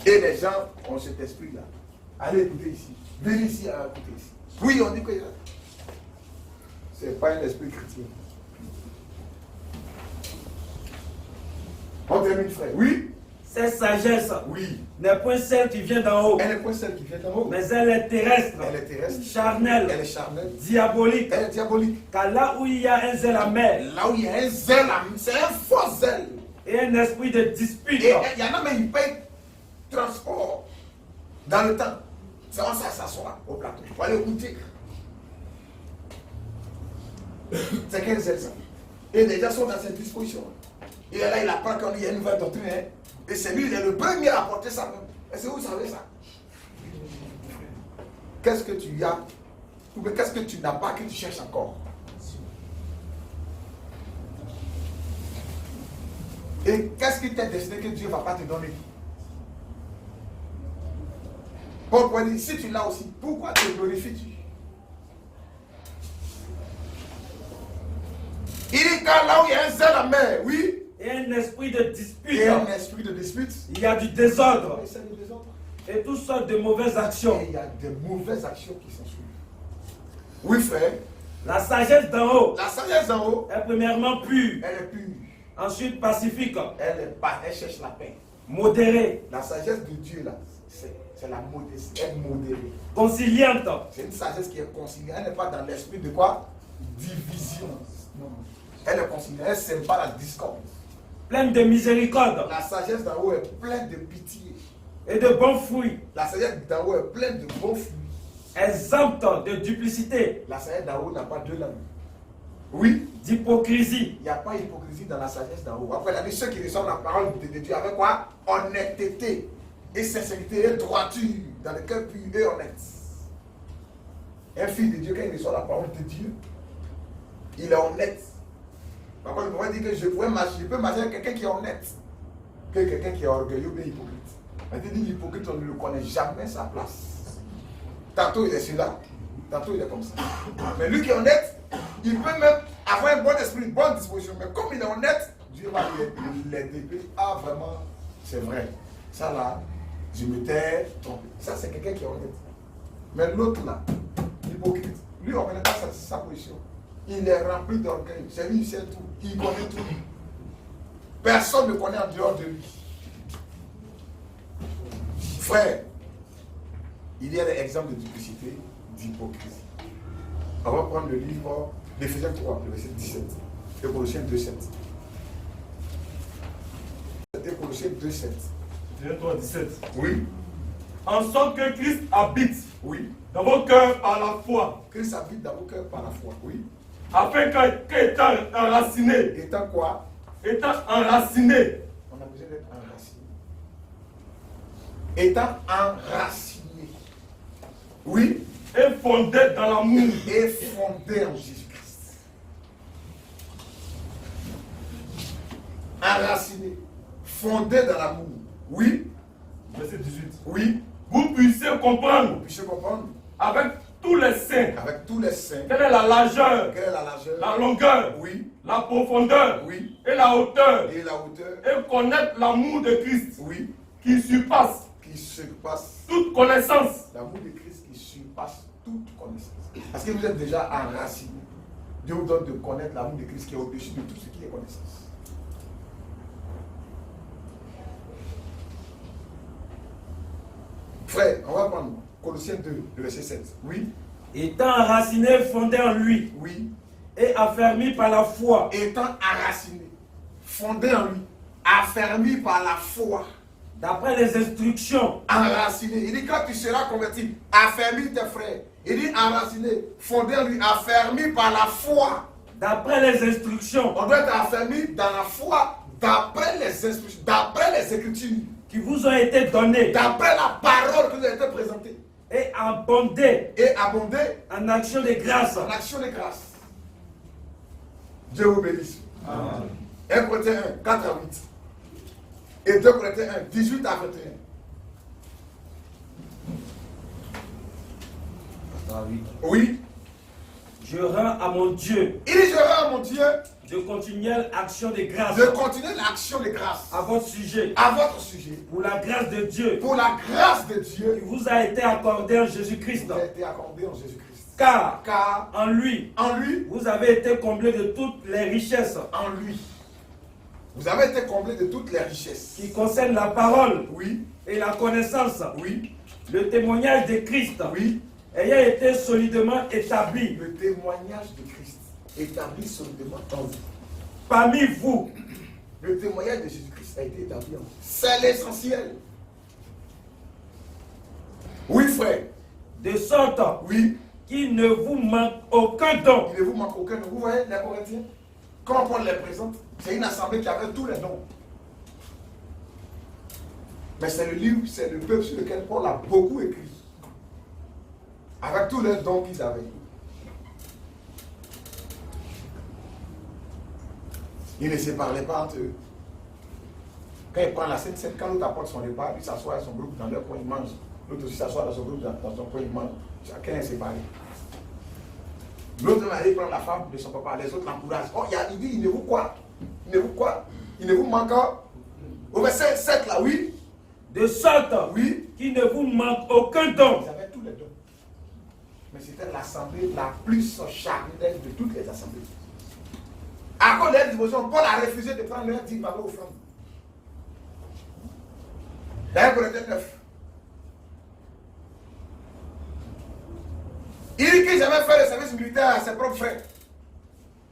Et les gens ont cet esprit-là. Allez écouter ici. Venez ici à écouter ici. Oui, on dit que ce n'est pas un esprit chrétien. On termine, frère. Oui? Cette sagesse oui. n'est point celle qui vient d'en haut. Elle n'est point celle qui vient d'en haut. Mais elle est terrestre. Elle est terrestre. Charnelle. Elle est charnelle. Diabolique. Elle est diabolique. Car là où il y a un zèle amer. Là où il y a un zèle, c'est un faux zèle. Et un esprit de dispute. Et il y en a même, ils payent transport dans le temps. C'est comme ça, s'asseoir au plateau. Il faut aller écouter. C'est quel zèle ça? Et les gens sont dans cette disposition. Et là, il apprend qu'il y a une nouvelle doctrine. Hein? Et c'est lui, il est le premier à apporter ça. Est-ce que vous savez ça? Qu'est-ce que tu as? Ou qu'est-ce que tu n'as pas que tu cherches encore? Et qu'est-ce qui t'est destiné que Dieu ne va pas te donner? Pourquoi dire, si tu l'as aussi, pourquoi te glorifies-tu? Il dit car là où il y a un zèle amer, oui. Et un esprit de dispute. Et un esprit de dispute. Il y a du désordre. Et c'est le désordre. Et toutes sortes de mauvaises actions. Et il y a de mauvaises actions qui s'en suivent. Oui, frère. La sagesse d'en haut. La sagesse d'en haut. Est premièrement pure. Elle est pure. Ensuite pacifique. Elle cherche la paix. Modérée. La sagesse de Dieu, là, c'est la modestie. Elle est modérée. Conciliante. C'est une sagesse qui est conciliante. Elle n'est pas dans l'esprit de quoi? Division. Non. Elle est conciliante. Elle ne sème pas la discorde. Pleine de miséricorde. La sagesse d'en haut est pleine de pitié. Et de bons fruits. La sagesse d'en haut est pleine de bons fruits. Exempte de duplicité. La sagesse d'en haut n'a pas deux langues. Oui. D'hypocrisie. Il n'y a pas d'hypocrisie dans la sagesse d'en haut. Après, il a dit ceux qui reçoivent la parole de Dieu avec quoi? Honnêteté et sincérité et droiture dans le cœur pur et honnête. Un fils de Dieu, quand il reçoit la parole de Dieu, il est honnête. Par contre, je pourrais dire que je peux marcher avec quelqu'un qui est honnête que quelqu'un qui est orgueilleux ou hypocrite. Mais dit l'hypocrite, on ne le connaît jamais sa place. Tantôt il est celui-là, tantôt il est comme ça. Mais lui qui est honnête, il peut même avoir un bon esprit, une bonne disposition. Mais comme il est honnête, Dieu va l'aider. Ah, vraiment, c'est vrai. Ça là, je m'étais trompé. Ça, c'est quelqu'un qui est honnête. Mais l'autre là, l'hypocrite, lui, on ne connaît pas sa position. Il est rempli d'orgueil. C'est lui, il sait tout. Il connaît tout. Personne ne connaît en dehors de lui. Frère, il y a des exemples de duplicité, d'hypocrisie. On va prendre le livre d'Éphésiens 3, le verset 17. Et Colossiens 2,7. Et Colossiens 2,7. Éphésiens 3, 17. Oui. En sorte que Christ habite Oui. dans vos cœurs par la foi. Christ habite dans vos cœurs par la foi. Oui. Afin qu'étant enraciné, Étant quoi? étant enraciné On a besoin d'être enraciné. Étant enraciné. Oui. Et fondé dans l'amour. Et fondé en Jésus-Christ. Enraciné. Fondé dans l'amour. Oui. Verset 18. Oui. Vous puissiez comprendre. Vous puissiez comprendre. Avec tous les saints. Avec tous les saints. Quelle est la largeur? Quelle est la largeur? La longueur. Oui. La profondeur. Oui. Et la hauteur. Et la hauteur. Et connaître l'amour de Christ. Oui. Qui surpasse. Qui surpasse. Toute connaissance. L'amour de Christ qui surpasse toute connaissance. Parce que vous êtes déjà enraciné. Dieu vous donne de connaître l'amour de Christ qui est au-dessus de tout ce qui est connaissance. Frère, on va prendre Colossiens 2, le verset 7. Oui. Étant enraciné, fondé en lui. Oui. Et affermi par la foi. Étant enraciné, fondé en lui, affermi par la foi. D'après les instructions. Enraciné. Il dit quand tu seras converti, affermi tes frères. Il dit enraciné, fondé en lui, affermi par la foi. D'après les instructions. On doit être affermi dans la foi, d'après les instructions, d'après les Écritures. Qui vous ont été données. D'après la parole qui nous a été présentée. Et abondé. Et abondé. En action de grâce. En action de grâce. Dieu vous bénisse. Amen. 1 Corinthiens 1, 4 à 8. Et 2 Corinthiens 1, 18 à 21. Oui. Je rends à mon Dieu. Il dit je rends à mon Dieu. De continuelle action de grâce. De continuer l'action de grâce. À votre sujet. À votre sujet. Pour la grâce de Dieu. Pour la grâce de Dieu. Qui vous a été accordée en Jésus-Christ. Qui vous a été accordée en Jésus-Christ. Car en lui. Vous avez été comblés de toutes les richesses. En lui. Vous avez été comblés de toutes les richesses. Qui concernent la parole. Oui. Et la connaissance. Oui. Le témoignage de Christ. Oui. Ayant été solidement établi. Le témoignage de Christ établi solidement en vous. Parmi vous. Le témoignage de Jésus-Christ a été établi en vous. C'est l'essentiel. Oui, frère. De sorte. Oui. Qu'il ne vous manque aucun don. Il ne vous manque aucun don. Vous voyez les Corinthiens? Quand Paul les présente, c'est une assemblée qui avait tous les dons. Mais c'est le livre, c'est le peuple sur lequel Paul a beaucoup écrit. Avec tous les dons qu'ils avaient. Ils ne se parlaient pas entre eux. Quand il prend la scène, quand l'autre apporte son repas, il s'assoit à son groupe dans leur coin, il mange. L'autre aussi s'assoit dans son groupe dans son coin, il mange. Chacun est séparé. L'autre va aller prendre la femme de son papa, les autres l'encouragent. Oh, il dit, il ne vous quoi? Il ne vous quoi? Il ne vous manque pas? Au verset 7 là, oui. De sorte, oui, qu'il ne vous manque aucun don. Ils avaient tous les dons. Mais c'était l'assemblée la plus charnelle de toutes les assemblées. À cause de la dévotion, Paul a refusé de prendre leur 10 par offrande. D'ailleurs, Corinthiens 9. Il dit qu'il jamais fait le service militaire à ses propres frères.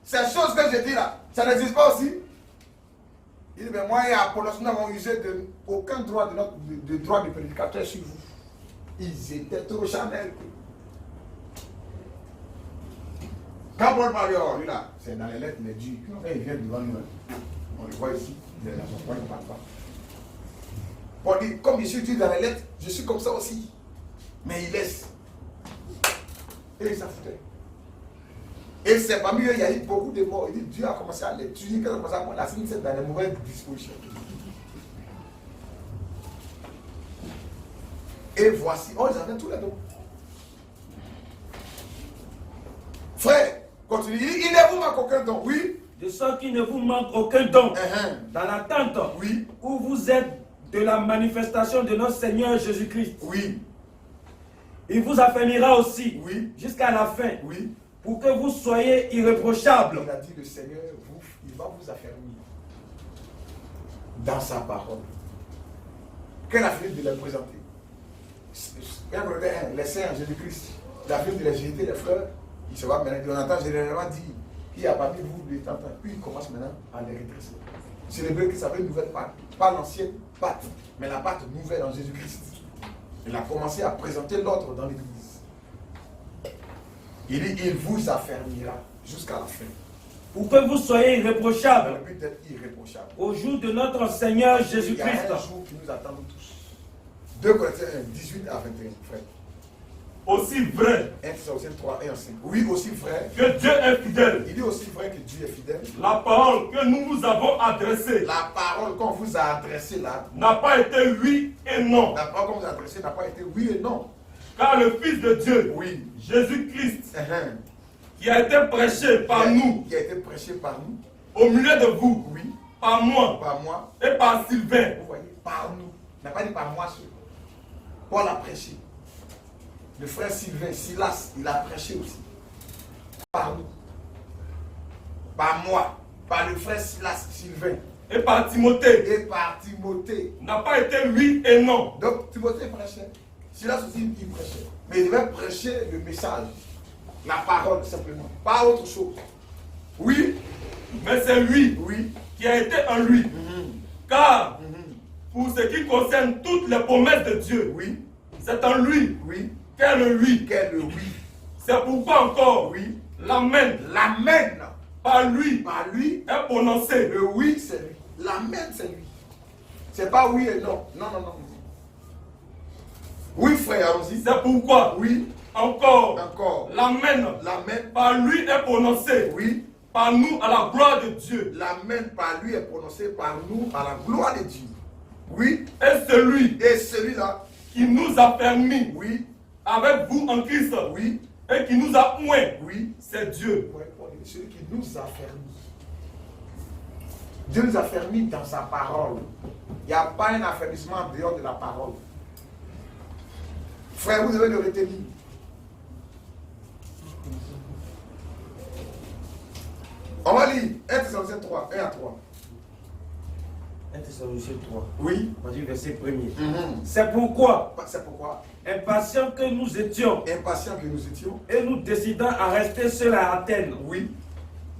Ces choses que je dis là, ça n'existe pas aussi. Il dit, mais moi et Apollos, nous n'avons usé de aucun droit de droit de prédicateur sur vous. Ils étaient trop charnels. Quand Paul parle, oh, lui là, c'est dans les lettres, il est dur. Quand il vient devant nous, on le voit ici, il est dans son coin, il ne parle pas. Paul dit, comme je suis dur dans les lettres, je suis comme ça aussi. Mais il laisse. Et il s'en foutait. Et c'est parmi eux, il y a eu beaucoup de morts. Il dit, Dieu a commencé à les tuer, qu'il a commencé à prendre la signe dans les mauvaises dispositions. Et voici, oh, ils avaient tous les dons. Frère, continue. Il ne vous manque aucun don, oui. De sorte qu'il ne vous manque aucun don. Dans l'attente, oui, où vous êtes de la manifestation de notre Seigneur Jésus-Christ. Oui. Il vous affermira aussi, oui, jusqu'à la fin, oui, pour que vous soyez irréprochables. Il a dit le Seigneur, il va vous affermir dans sa parole. Quelle a fini de les présenter? Les saints en Jésus-Christ. Il a fini de les jeter, les fleurs. Il se va maintenant. On entend généralement dire qu'il y a parmi vous des tentants. Puis il commence maintenant à les redresser. Célébrer que ça veut une nouvelle pâte. Pas l'ancienne pâte, mais la pâte nouvelle en Jésus-Christ. Il a commencé à présenter l'ordre dans l'église. Il dit, il vous affermira jusqu'à la fin. Pour que vous soyez irréprochables. Dans le but d'être irréprochable. Au jour de notre Seigneur Jésus-Christ. Il y a un jour qui nous attend tous. 2 Corinthiens 1, 18 à 21, frère. Aussi vrai 1 Thessaloniciens 3, 1 à 5. Oui, aussi vrai. que Dieu est fidèle, Il est aussi vrai que Dieu est fidèle. la parole que nous vous avons adressée La parole qu'on vous a adressée là, n'a pas été oui et non. la parole qu'on vous a adressée n'a pas été oui et non. Car le Fils de Dieu, Oui. Jésus-Christ, Uh-huh. qui a été prêché par nous, Qui a été prêché par nous. au milieu de vous, Oui. par moi Par moi. et par Sylvain, Vous voyez, par nous. Il n'a pas dit par moi seul. Paul a prêché. Le frère Sylvain, Silas, il a prêché aussi. Par nous. Par moi. Par le frère Silas, Sylvain. et par Timothée, Et par Timothée. n'a pas été oui et non. Donc Timothée prêchait. Silas aussi, il prêchait. Mais il devait prêcher le message. La parole simplement. Pas autre chose. Oui. Mais c'est lui Oui. qui a été en lui. Car Mhm. pour ce qui concerne toutes les promesses de Dieu, Oui. c'est en lui Oui. qu'est le oui. Quel le oui. C'est pourquoi encore Oui. l'amen L'amen. par lui Par lui. est prononcé. Le oui, c'est lui. L'amen, c'est lui. C'est pas oui et non. Non, non, non. Oui, frère, allons-y. C'est pourquoi Oui. encore Encore. l'amen L'amen. par lui est prononcé. Oui. Par nous à la gloire de Dieu. L'amen par lui est prononcé par nous à la gloire de Dieu. Oui. Et celui Et celui-là. qui nous a permis Oui. avec vous en Christ Oui. et qui nous a oint, Oui. c'est Dieu. Celui qui nous a fermis. Dieu nous a fermis dans sa parole. Il n'y a pas un affermissement en dehors de la parole. Frère, vous devez le retenir. On va lire 1 Thessaloniciens 3, 1 à 3. 1 Thessaloniciens 3. Oui. On dit verset 1er. Mhm. C'est pourquoi, C'est pourquoi, impatients que nous étions, impatients que nous étions, et nous décidant à rester seuls à Athènes, oui,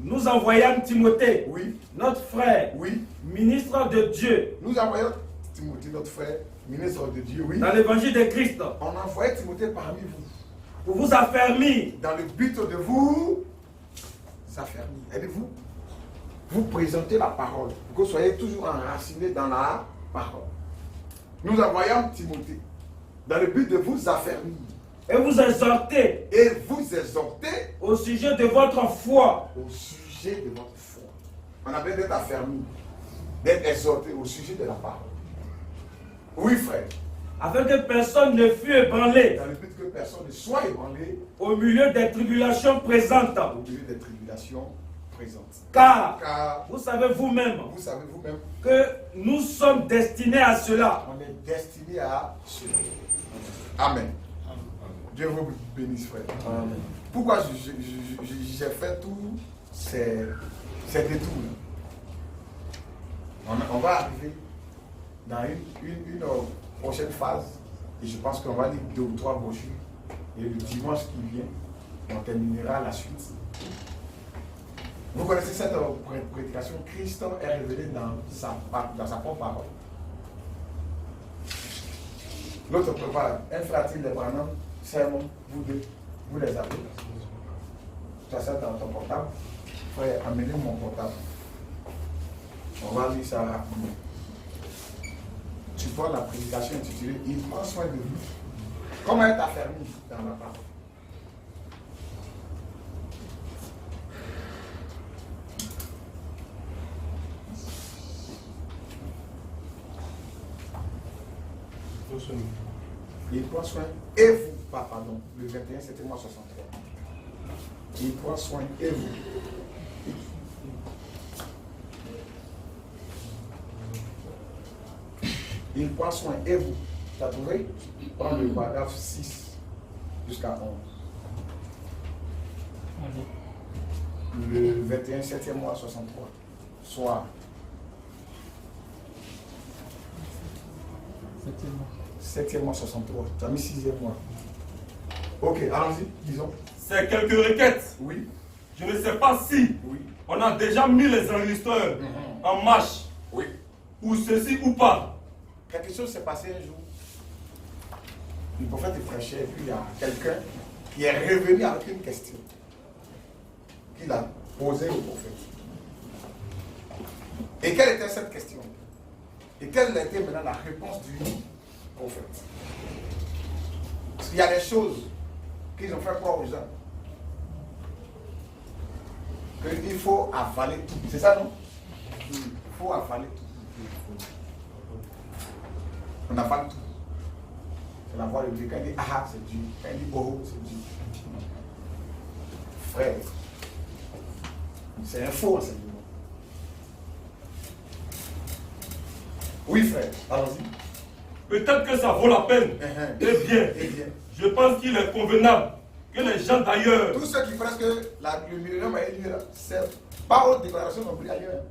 nous envoyâmes Timothée, oui, notre frère, oui, ministre de Dieu, nous envoyons Timothée, notre frère, ministre de Dieu, oui. dans l'évangile de Christ, On envoyait Timothée parmi vous, pour vous affermir dans le but de vous affermir. Aidez-vous, vous présenter la parole, pour que vous soyez toujours enracinés dans la parole. Nous envoyons Timothée, dans le but de vous affermir et vous exhorter et vous exhorter au sujet de votre foi, au sujet de votre foi. On a besoin d'être affermi, d'être exhorté au sujet de la parole. Oui, frère. afin que personne ne fût ébranlé Dans le but que personne ne soit ébranlé au milieu des tribulations présentes. au milieu des tribulations présentes. Car vous savez vous-même vous savez vous-même, que nous sommes destinés à cela. on est destiné à cela. Amen. Dieu vous bénisse, frère. Amen. Pourquoi j'ai fait tous ces détours? On va arriver dans une prochaine phase et je pense qu'on va lire 2 ou 3 brochures et le dimanche qui vient, on terminera la suite. Vous connaissez cette prédication, Christ est révélé dans sa propre parole. L'autre prépare, un frère-t-il les Branham, sermon, vous deux, vous les avez. Tu as ça dans ton portable. Frère, amenez mon portable. On va lire ça rapidement. Tu vois la prédication intitulée Il prend soin de vous. Comment être affermi dans la parole? Il prend soin, et vous, pardon, le 21, c'était moi 63. Il prend soin, et vous. Il prend soin, et vous. Tu as trouvé? Prends le paragraphe 6 jusqu'à 11. Le 21, 7e mois 63. Soir. 7e mois 63. Tu as mis 6e mois. Ok, allons-y, disons. C'est quelques requêtes. Oui. Je ne sais pas si Oui. on a déjà mis les enregistreurs en marche Oui. pour ceci ou pas. Quelque chose s'est passé un jour. Le prophète est prêché et puis il y a quelqu'un qui est revenu avec une question qu'il a posée au prophète. Et quelle était cette question? Et quelle était maintenant la réponse prophètes. Parce qu'il y a des choses qu'ils ont fait croire aux gens. Qu'il faut avaler tout. C'est ça, non? Il faut avaler tout. On avale tout. C'est la voix de Dieu. Quand il dit ah, c'est Dieu. Quand il dit oh, c'est Dieu. Frère, c'est un faux enseignement. Oui, frère, allons-y. Peut-être que ça vaut la peine. Eh bien, je pense qu'il est convenable que les gens d'ailleurs. Tous ceux qui pensent que le millénaire a eu lieu, c'est pas autre déclaration qu'ils ont pris ailleurs.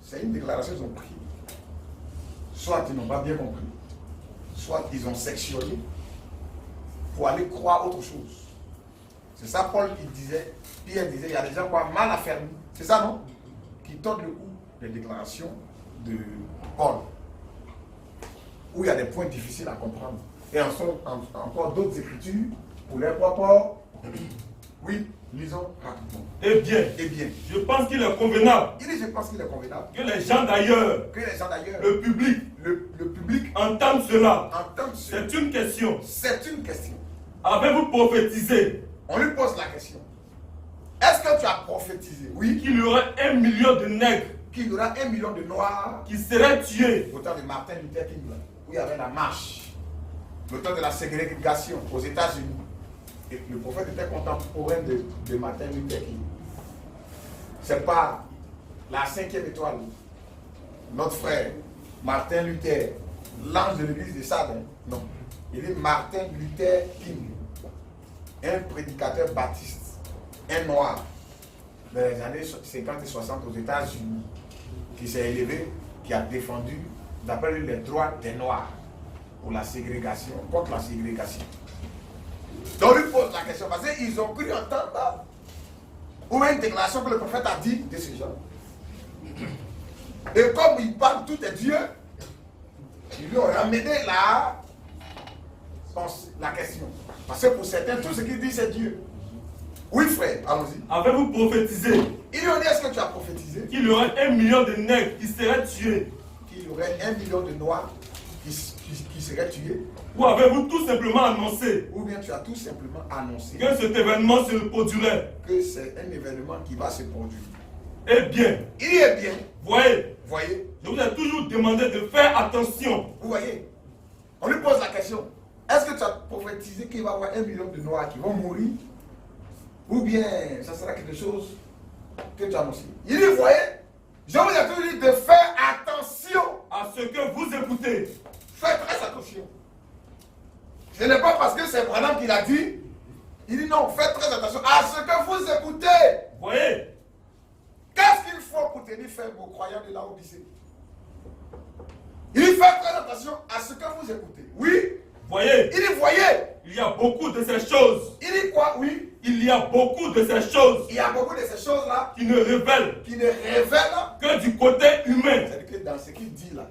C'est une déclaration qu'ils ont pris. Soit ils n'ont pas bien compris, soit ils ont sectionné pour aller croire autre chose. C'est ça Paul qui disait, Pierre disait, il y a des gens qui ont mal affermis. C'est ça, non? Qui tordent le cou des déclarations de Paul. Où il y a des points difficiles à comprendre. Et encore d'autres écritures pour les propres. Oui, lisons rapidement. Eh bien, je pense qu'il est convenable. Il dit, je pense qu'il est convenable. Que les gens d'ailleurs, le public, entendent cela. C'est une question. C'est une question. Avez-vous prophétisé? On lui pose la question. Est-ce que tu as prophétisé? Oui. Qu'il y aurait 1 million de nègres. Qu'il y aura 1 million de noirs. Qui seraient tués. Au temps de Martin Luther King, où il y avait la marche. Le temps de la ségrégation aux États-Unis. Et le prophète était contemporain de Martin Luther King. C'est pas la 5e étoile. Notre frère, Martin Luther, l'ange de l'église de Sade. Non. Il est Martin Luther King. Un prédicateur baptiste, un noir, dans les années 50 et 60 aux États-Unis, qui s'est élevé, qui a défendu, d'après lui, les droits des noirs pour la ségrégation, contre la ségrégation. Donc, on lui pose la question, parce qu'ils ont cru entendre ou une déclaration que le prophète a dit de ces gens. Et comme il parle tout est Dieu, ils lui ont ramené la question. Parce que pour certains, tout ce qu'il dit, c'est Dieu. Oui, frère, allons-y. Avez-vous prophétisé? Il lui a dit, est-ce que tu as prophétisé? Qu'il y aurait 1 million de nègres qui seraient tués. Qu'il y aurait 1 million de noirs qui seraient tués. Ou avez-vous tout simplement annoncé? Ou bien tu as tout simplement annoncé que cet événement se produirait. Que c'est un événement qui va se produire. Eh bien. Il est bien. Voyez. Je vous ai toujours demandé de faire attention. Vous voyez. On lui pose la question. Est-ce que tu as prophétisé qu'il va y avoir 1 million de noirs qui vont mourir? Ou bien ça sera quelque chose que tu as annoncé? Il dit, voyez, je vous ai toujours dit de faire attention à ce que vous écoutez. Faites très attention. Ce n'est pas parce que c'est Branham qui l'a dit. Il dit non, faites très attention à ce que vous écoutez. Voyez. Qu'est-ce qu'il faut pour tenir ferme aux croyants de Laodicée? Il dit faites très attention à ce que vous écoutez. Oui. Voyez. Il dit voyez. Il y a beaucoup de ces choses. Il dit quoi? Oui. Il y a beaucoup de ces choses. Il y a beaucoup de ces choses-là qui ne révèlent que du côté humain. C'est-à-dire que dans ce qu'il dit là,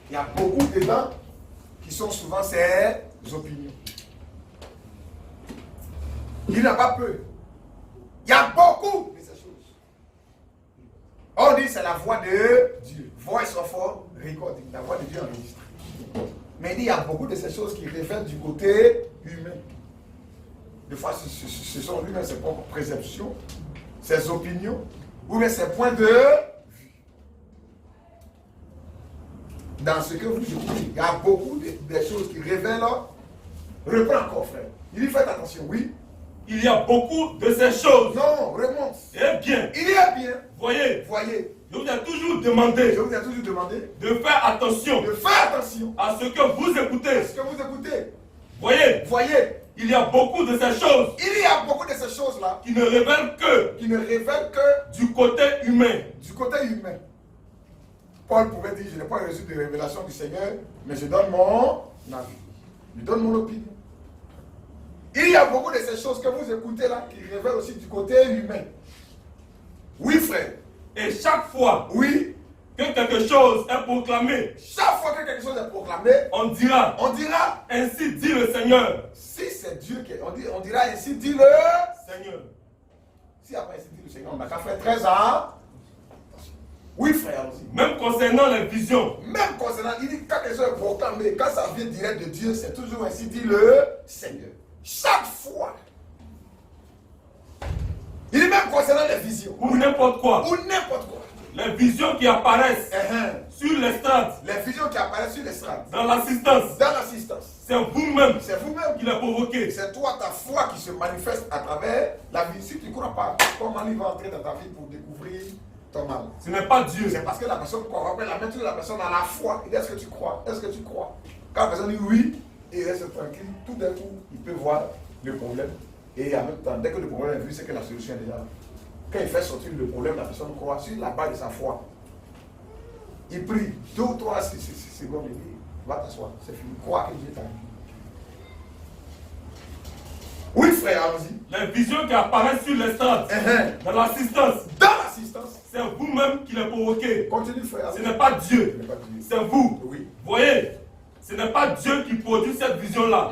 il y a beaucoup de gens qui sont souvent ses opinions. Il n'a pas peur. Il y a beaucoup de ces choses. On dit c'est la voix de Dieu. Voice of recording. La voix de Dieu enregistrée. Mais il y a beaucoup de ces choses qui révèlent du côté humain. Des fois, ce sont lui-même ses propres perceptions, ses opinions, ou bien ses points de vue. Dans ce que vous écoutez, il y a beaucoup de choses qui révèlent. Reprends encore, frère. Il dit faites attention, oui. Il y a beaucoup de ces choses. Non, remonte. Eh bien. Il est bien. Voyez. Je vous ai toujours demandé. De faire attention. À ce que vous écoutez. Voyez. Il y a beaucoup de ces choses. Il y a beaucoup de ces choses-là. Qui ne révèlent que. Du côté humain. Paul pouvait dire, je n'ai pas reçu de révélation du Seigneur, mais je donne mon avis. Je donne mon opinion. Il y a beaucoup de ces choses que vous écoutez là qui révèlent aussi du côté humain. Oui, frère. Et chaque fois oui, que quelque chose est proclamé, on dira, ainsi dit le Seigneur. Si c'est Dieu qui on dira ainsi dit le Seigneur. Si après ainsi dit le Seigneur, on n'a qu'à faire très attention. Oui, frère, allons-y. Même concernant les visions. Même concernant, il dit quand quelque chose est important, mais quand ça vient direct de Dieu, c'est toujours ainsi dit le Seigneur. Chaque fois. Il dit même concernant les visions. Ou n'importe quoi. Ou n'importe quoi. Les visions qui apparaissent sur l'estrade. Les visions qui apparaissent sur l'estrade. Dans l'assistance. Dans l'assistance. C'est vous-même. C'est vous-même qui l'a provoqué. C'est toi, ta foi qui se manifeste à travers la vie. Si tu ne crois pas, comment il va entrer dans ta vie pour découvrir ton mal? Ce n'est pas Dieu. C'est parce que la personne croit. Après, la mettre la personne à la foi. Il dit, est-ce que tu crois? Est-ce que tu crois? Quand la personne dit oui, il reste tranquille. Tout d'un coup, il peut voir le problème. Et en même temps, dès que le problème est vu, c'est que la solution est déjà là. Quand il fait sortir le problème, la personne croit sur la base de sa foi. Il prie 2 ou 3 secondes, il dit, va t'asseoir, c'est fini. Crois que Dieu t'a dit. Oui, frère, allons-y. Les visions qui apparaissent sur l'estrade, dans l'assistance. Dans l'assistance. C'est vous-même qui les provoquez. Continue, frère. Ce n'est pas Dieu. C'est vous. Oui. Voyez, ce n'est pas Dieu qui produit cette vision-là.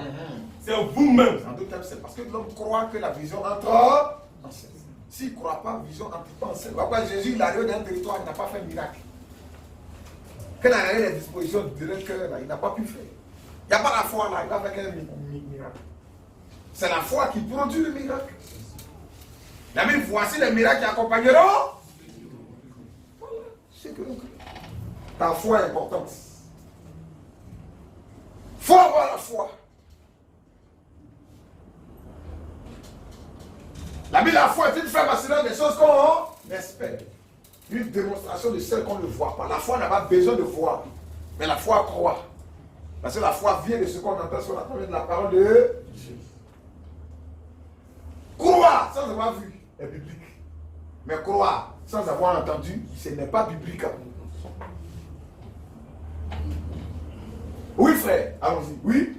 C'est vous-même. En d'autres termes, c'est parce que l'homme croit que la vision entre en scène. S'il ne croit pas, vision entre pas en scène. Pourquoi Jésus, il arrive dans un territoire, il n'a pas fait un miracle. Quand il a les dispositions de leur cœur, il n'a pas pu faire. Il n'y a pas la foi là, il va faire un miracle. C'est la foi qui produit le miracle. La même, voici les miracles qui accompagneront. Voilà, c'est que ta foi est importante. Il faut avoir la foi. La Bible, la foi est une ferme assurance des choses qu'on espère. Une démonstration de celles qu'on ne voit pas. La foi n'a pas besoin de voir, mais la foi croit. Parce que la foi vient de ce qu'on entend sur la travers de la parole de Dieu. Croire sans avoir vu est biblique. Mais croire sans avoir entendu, ce n'est pas biblique. Oui, frère, allons-y. Oui.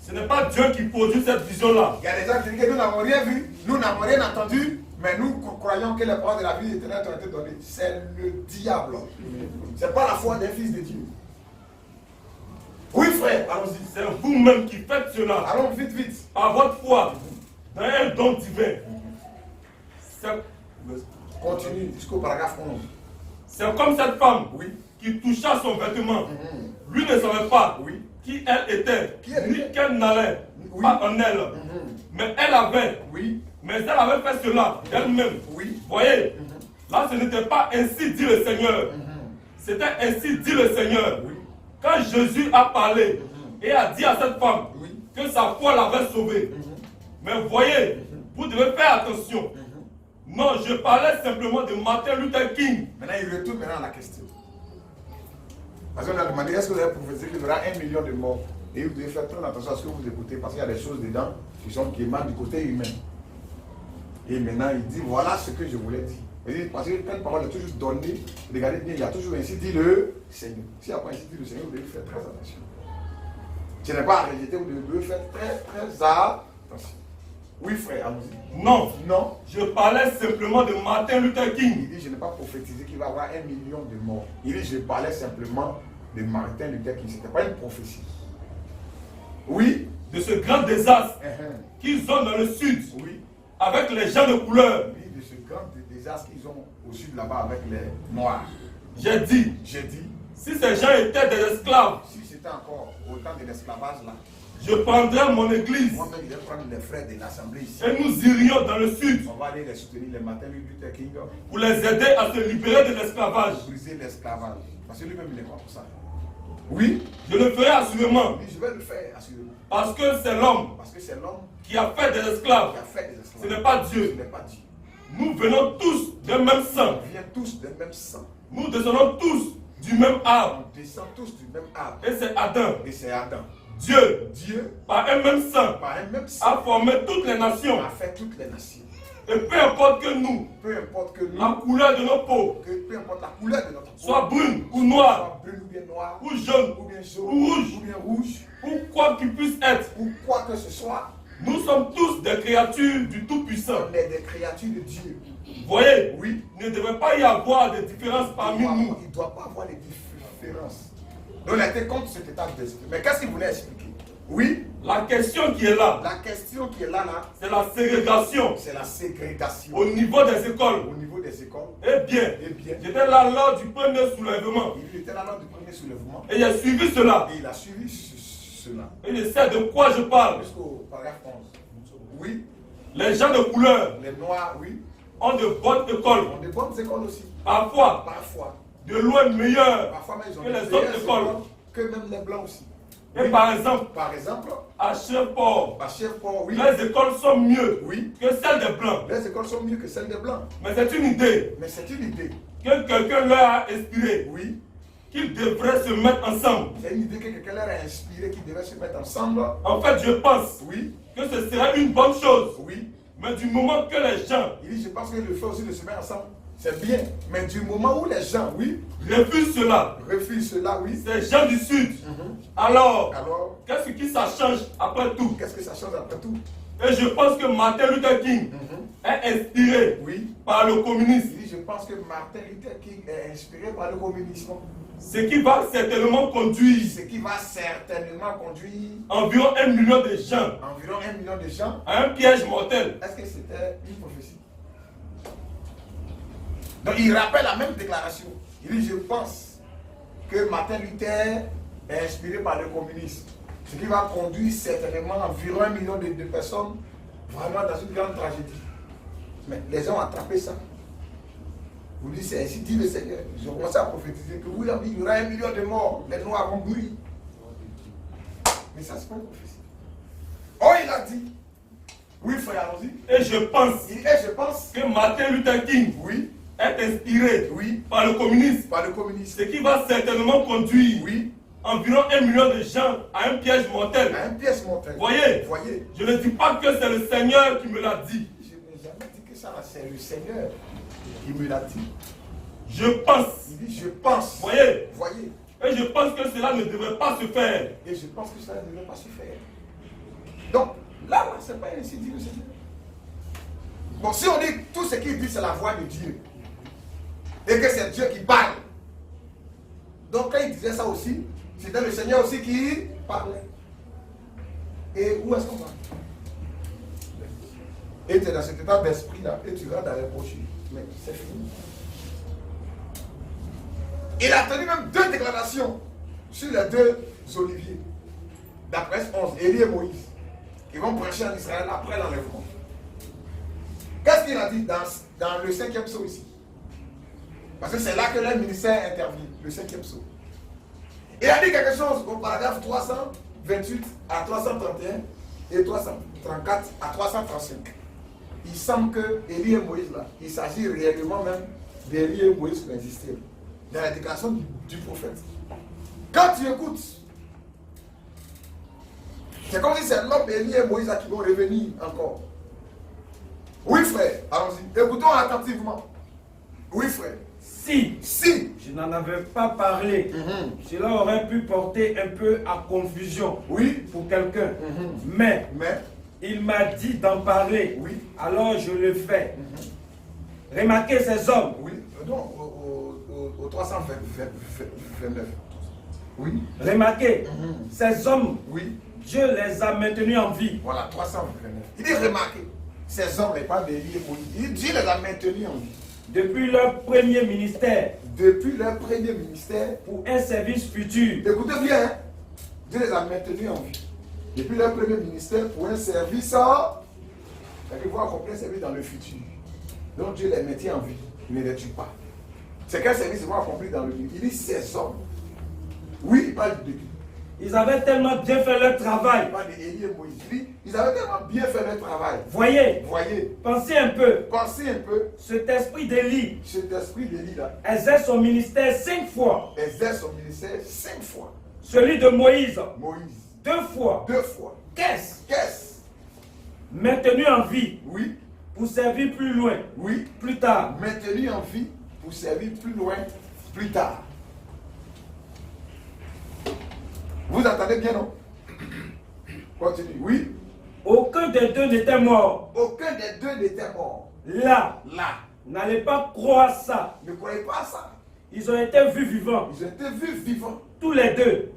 Ce n'est pas Dieu qui produit cette vision-là. Il y a des gens qui disent que nous n'avons rien vu, nous n'avons rien entendu, mais nous croyons que les paroles de la vie éternelle ont été données. C'est le diable. Ce n'est pas la foi des fils de Dieu. Oui, frère, allons-y. C'est vous-même qui faites cela. Allons vite, vite. Par votre foi, dans un don divin. Continue jusqu'au paragraphe 11. C'est comme cette femme qui toucha son vêtement. Lui ne savait pas qui elle était, ni qu'elle n'allait pas en elle. Mais elle avait. Mais elle avait fait cela d'elle-même. Voyez, là ce n'était pas ainsi dit le Seigneur. C'était ainsi dit le Seigneur. Quand Jésus a parlé et a dit à cette femme que sa foi l'avait sauvée. Mais voyez, vous devez faire attention. Non, je parlais simplement de Martin Luther King. Maintenant, il retourne maintenant à la question. Parce qu'on a demandé, est-ce que vous avez prophétisé qu'il y aura 1 million de morts? Et vous devez faire très attention à ce que vous écoutez, parce qu'il y a des choses dedans qui émanent du côté humain. Et maintenant, il dit, voilà ce que je voulais dire. Parce que quand une parole est toujours donnée, regardez bien, il y a toujours ainsi dit le Seigneur. S'il n'y a pas ainsi dit le Seigneur, vous devez faire très attention. Ce n'est pas à rejeter, vous devez faire très, très attention. Oui, frère, allons-y. Non. Non. Je parlais simplement de Martin Luther King. Il dit, je n'ai pas prophétisé qu'il va y avoir 1 million de morts. Il dit, je parlais simplement de Martin Luther King. Ce n'était pas une prophétie. Oui. De ce grand désastre qu'ils ont dans le sud. Oui. Avec les gens de couleur. Oui, de ce grand désastre qu'ils ont au sud là-bas avec les noirs. J'ai dit. Si ces gens étaient des esclaves. Si c'était encore au temps de l'esclavage là. Je prendrai mon église. Moi-même, je vais prendre les frères de l'assemblée ici. Et nous irions dans le sud. On va aller les soutenir les Martin Luther King. Pour les aider à se libérer de l'esclavage. Pour briser l'esclavage. Parce que lui-même, il est contre ça. Oui. Je le ferai assurément. Oui, je vais le faire assurément. Parce que c'est l'homme. Qui a fait des esclaves. Ce n'est pas Dieu. Nous venons tous d'un même sang. Nous venons tous d'un même sang. Nous descendons tous du même arbre. Nous descendons tous du même arbre. Et c'est Adam. Dieu, par un même sang, a formé toutes les nations. Et peu importe que nous, la couleur de nos peaux, soit brune ou noire, ou jaune, ou rouge, ou quoi qu'il puisse être, nous sommes tous des créatures du Tout-Puissant. On est des créatures de Dieu. Voyez, il ne devrait pas y avoir de différence parmi nous. Il ne doit pas avoir de différence. Donc il a été contre cet état d'esprit. Mais qu'est-ce qu'il voulait expliquer? Oui. La question qui est là, La question qui est là, c'est la ségrégation c'est la ségrégation au niveau des écoles. au niveau des écoles. Eh bien, Eh bien, j'étais là lors du premier soulèvement. il était là lors du premier soulèvement Et j'ai suivi cela. et il a suivi cela Et je sais de quoi je parle. jusqu'au paragraphe 11. Oui, Les gens de couleur les noirs, oui, ont de bonnes écoles. ont des bonnes écoles aussi. Parfois, Parfois, de loin meilleures parfois même ils ont que des les meilleures autres écoles. que même les blancs aussi. Et Oui. par exemple, Par exemple, à Shreveport, à Shreveport, oui, les écoles sont mieux oui, que celles des blancs. les écoles sont mieux que celles des blancs. Mais c'est une idée Mais c'est une idée, que quelqu'un leur a inspirée, oui, qu'ils devraient se mettre ensemble. c'est une idée que quelqu'un leur a inspiré qu'ils devaient se mettre ensemble. En fait, je pense Oui, que ce serait une bonne chose. oui. Mais du moment que les gens Il dit, je pense que le fait aussi de se mettre ensemble, c'est bien. Mais du moment où les gens, oui, refusent cela, refusent cela, oui, ces gens du Sud, alors, alors, qu'est-ce qui ça change après tout? qu'est-ce que ça change après tout? Et je pense que Martin Luther King est inspiré Oui, par le communisme, il dit, je pense que Martin Luther King est inspiré par le communisme. ce qui va certainement conduire Ce qui va certainement conduire environ 1 million de gens environ 1 million de gens. à un piège mortel. Est-ce que c'était une prophétie? Donc il rappelle la même déclaration. Il dit, je pense que Martin Luther est inspiré par le communisme. Ce qui va conduire certainement environ 1 million de personnes vraiment dans une grande tragédie. Mais les gens ont attrapé ça. Vous dites, c'est ainsi dit le Seigneur. Ils ont commencé à prophétiser que oui, il y aura 1 million de morts. Les noirs vont mourir. Mais ça, c'est pas une prophétie. Oh, il a dit. Oui, frère, allons-y. Et je pense Il dit, et je pense que Martin Luther King oui, est inspiré oui, par le communisme, par le communisme. ce qui va certainement conduire Oui, environ 1 million de gens à un piège mortel. à une pièce mortelle. Voyez, Voyez, je ne dis pas que c'est le Seigneur qui me l'a dit. je n'ai jamais dit que ça, là, c'est le Seigneur qui me l'a dit. Je pense. Il dit, je pense. Voyez, Voyez, et je pense que cela ne devrait pas se faire. et je pense que ça ne devrait pas se faire. Donc, là, c'est pas ainsi dit le Seigneur. Bon, si on dit tout ce qu'il dit, c'est la voix de Dieu, et que c'est Dieu qui parle. Donc, quand il disait ça aussi, c'était le Seigneur aussi qui parlait. Et où est-ce qu'on va? Et tu es dans cet état d'esprit-là, et tu rentres dans les brochures. Mais c'est fini. Il a tenu même 2 déclarations sur les 2 oliviers. D'après 11, Élie et Moïse, qui vont prêcher en Israël après l'enlèvement. Qu'est-ce qu'il a dit dans le 5e psaume ici? Parce que c'est là que le ministère intervient, le 5e psaume. Il a dit quelque chose au paragraphe 328 à 331 et 334 à 335. Il semble que Élie et Moïse, là, il s'agit réellement même d'Élie et Moïse qui existaient dans la déclaration du prophète. Quand tu écoutes, c'est comme si c'est l'homme Élie et Moïse qui vont revenir encore. Oui, frère, allons-y. Écoutons attentivement. Oui, frère. Si je n'en avais pas parlé, cela aurait pu porter un peu à confusion Oui. pour quelqu'un. Mais il m'a dit d'en parler. Oui. Alors je le fais. Remarquez ces hommes. Oui. Non, au 329. Oui. Remarquez, ces hommes, Oui. Dieu les a maintenus en vie. Voilà, 329. Il dit remarquez, ces hommes, les pas d'Élie et Moïse, il dit les a maintenus en vie. Depuis leur premier ministère, Depuis leur premier ministère, pour un service futur. écoutez bien, hein, Dieu les a maintenus en vie. Depuis leur premier ministère, pour un service, ils vont accomplir un service dans le futur. Donc Dieu les maintient en vie, il ne les tue pas. C'est quel service ils vont accomplir dans le futur? Il dit ces hommes. Oui, il parle de qui? Ils avaient tellement bien fait leur travail. Il parle d'Élie et Moïse. Il dit, ils avaient tellement bien fait leur travail. Voyez, Voyez, pensez un peu. pensez un peu, Cet esprit d'Élie cet esprit d'Élie là, exerce son ministère 5 fois. exerce son ministère 5 fois. Celui de Moïse, Moïse, 2 fois. 2 fois. Qu'est-ce? Maintenu en vie Oui, pour servir plus loin, oui, plus tard. maintenu en vie pour servir plus loin, plus tard. Vous entendez bien, non? Continue. Oui. Aucun des deux n'était mort. Aucun des deux n'était mort. Là, Là. n'allez pas croire ça. Ne croyez pas à ça. Ils ont été vus vivants. Ils ont été vus vivants. tous les deux,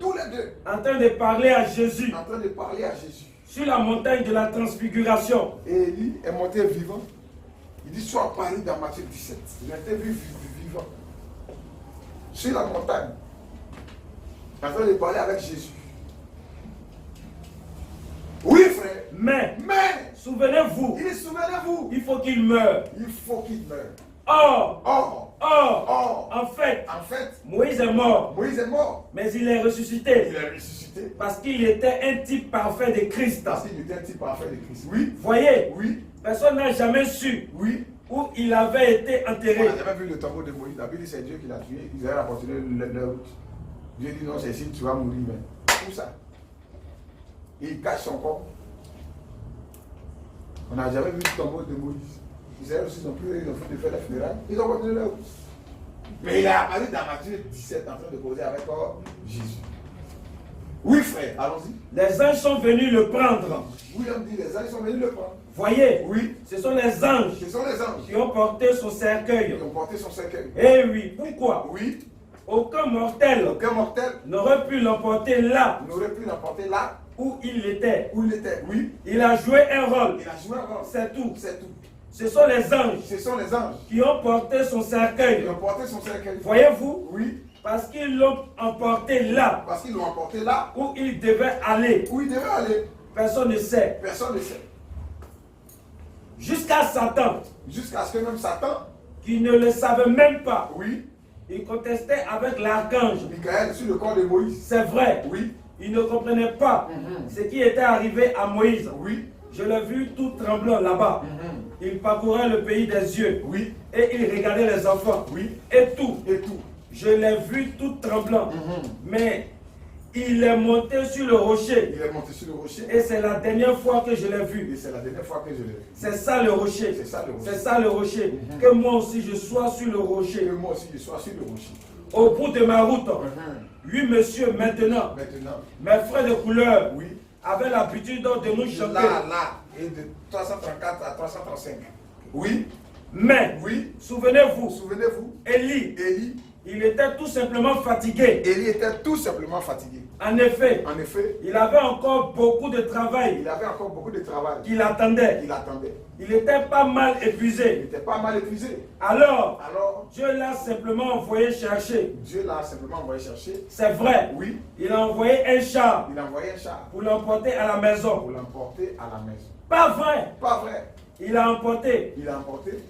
en train de parler à Jésus, sur la montagne de la transfiguration. Et Élie est monté vivant. Il dit, sois à Paris dans Matthieu 17. Il a été vu vivant. Sur la montagne. En train de parler avec Jésus. Oui, frère. Mais souvenez-vous, il faut qu'il meure. Or, en fait, Moïse est mort. Mais il est ressuscité. Parce qu'il était un type parfait de Christ. Oui. Voyez, oui. Personne n'a jamais su où il avait été enterré. On n'a jamais vu le tombeau de Moïse. La Bible dit c'est Dieu qui l'a tué. Ils avaient rapporté leur route. Dieu dit non, c'est ici, tu vas mourir. Mais tout ça. Il cache son corps. On n'a jamais vu le tombeau de Moïse. Israël aussi non plus, ils ont fait de faire la funérailles. Ils ont continué leur route. Mais il a apparu dans Matthieu 17 en train de causer avec Jésus. Oui, frère, allons-y. Les anges sont venus le prendre. Oui, on dit les anges sont venus le prendre. Voyez, oui. Ce sont les anges qui ont porté son cercueil. Eh oui, pourquoi? Oui. Aucun mortel n'aurait pu l'emporter là. Où il était. Oui. Il a joué un rôle. C'est tout. Ce sont les anges qui ont porté son cercueil. Voyez-vous? Oui. Parce qu'ils l'ont emporté là. Où il devait aller. Personne ne sait. Jusqu'à Satan. Jusqu'à ce que même Satan, qui ne le savait même pas. Oui. Il contestait avec l'archange. Michael sur le corps de Moïse. C'est vrai. Oui. Il ne comprenait pas ce qui était arrivé à Moïse. Oui. Je l'ai vu tout tremblant là-bas. Il parcourait le pays des yeux. Oui. Et il regardait les enfants. Oui. Et tout. Je l'ai vu tout tremblant. Mais il est monté sur le rocher. Et c'est la dernière fois que je l'ai vu. C'est ça le rocher. C'est ça le rocher. Que moi aussi je sois sur le rocher. Au bout de ma route, oui, monsieur, maintenant, mes frères de couleur avaient l'habitude de nous chanter. Là, et de 334 à 335. Oui. Mais, souvenez-vous, Élie, il était tout simplement fatigué. En effet, il avait encore beaucoup de travail. Qu'il attendait. Il n'était pas mal épuisé. Alors, Dieu l'a simplement envoyé chercher. C'est vrai. Oui. Il a envoyé un char. Pour l'emporter à la maison. Pas vrai. Il a emporté.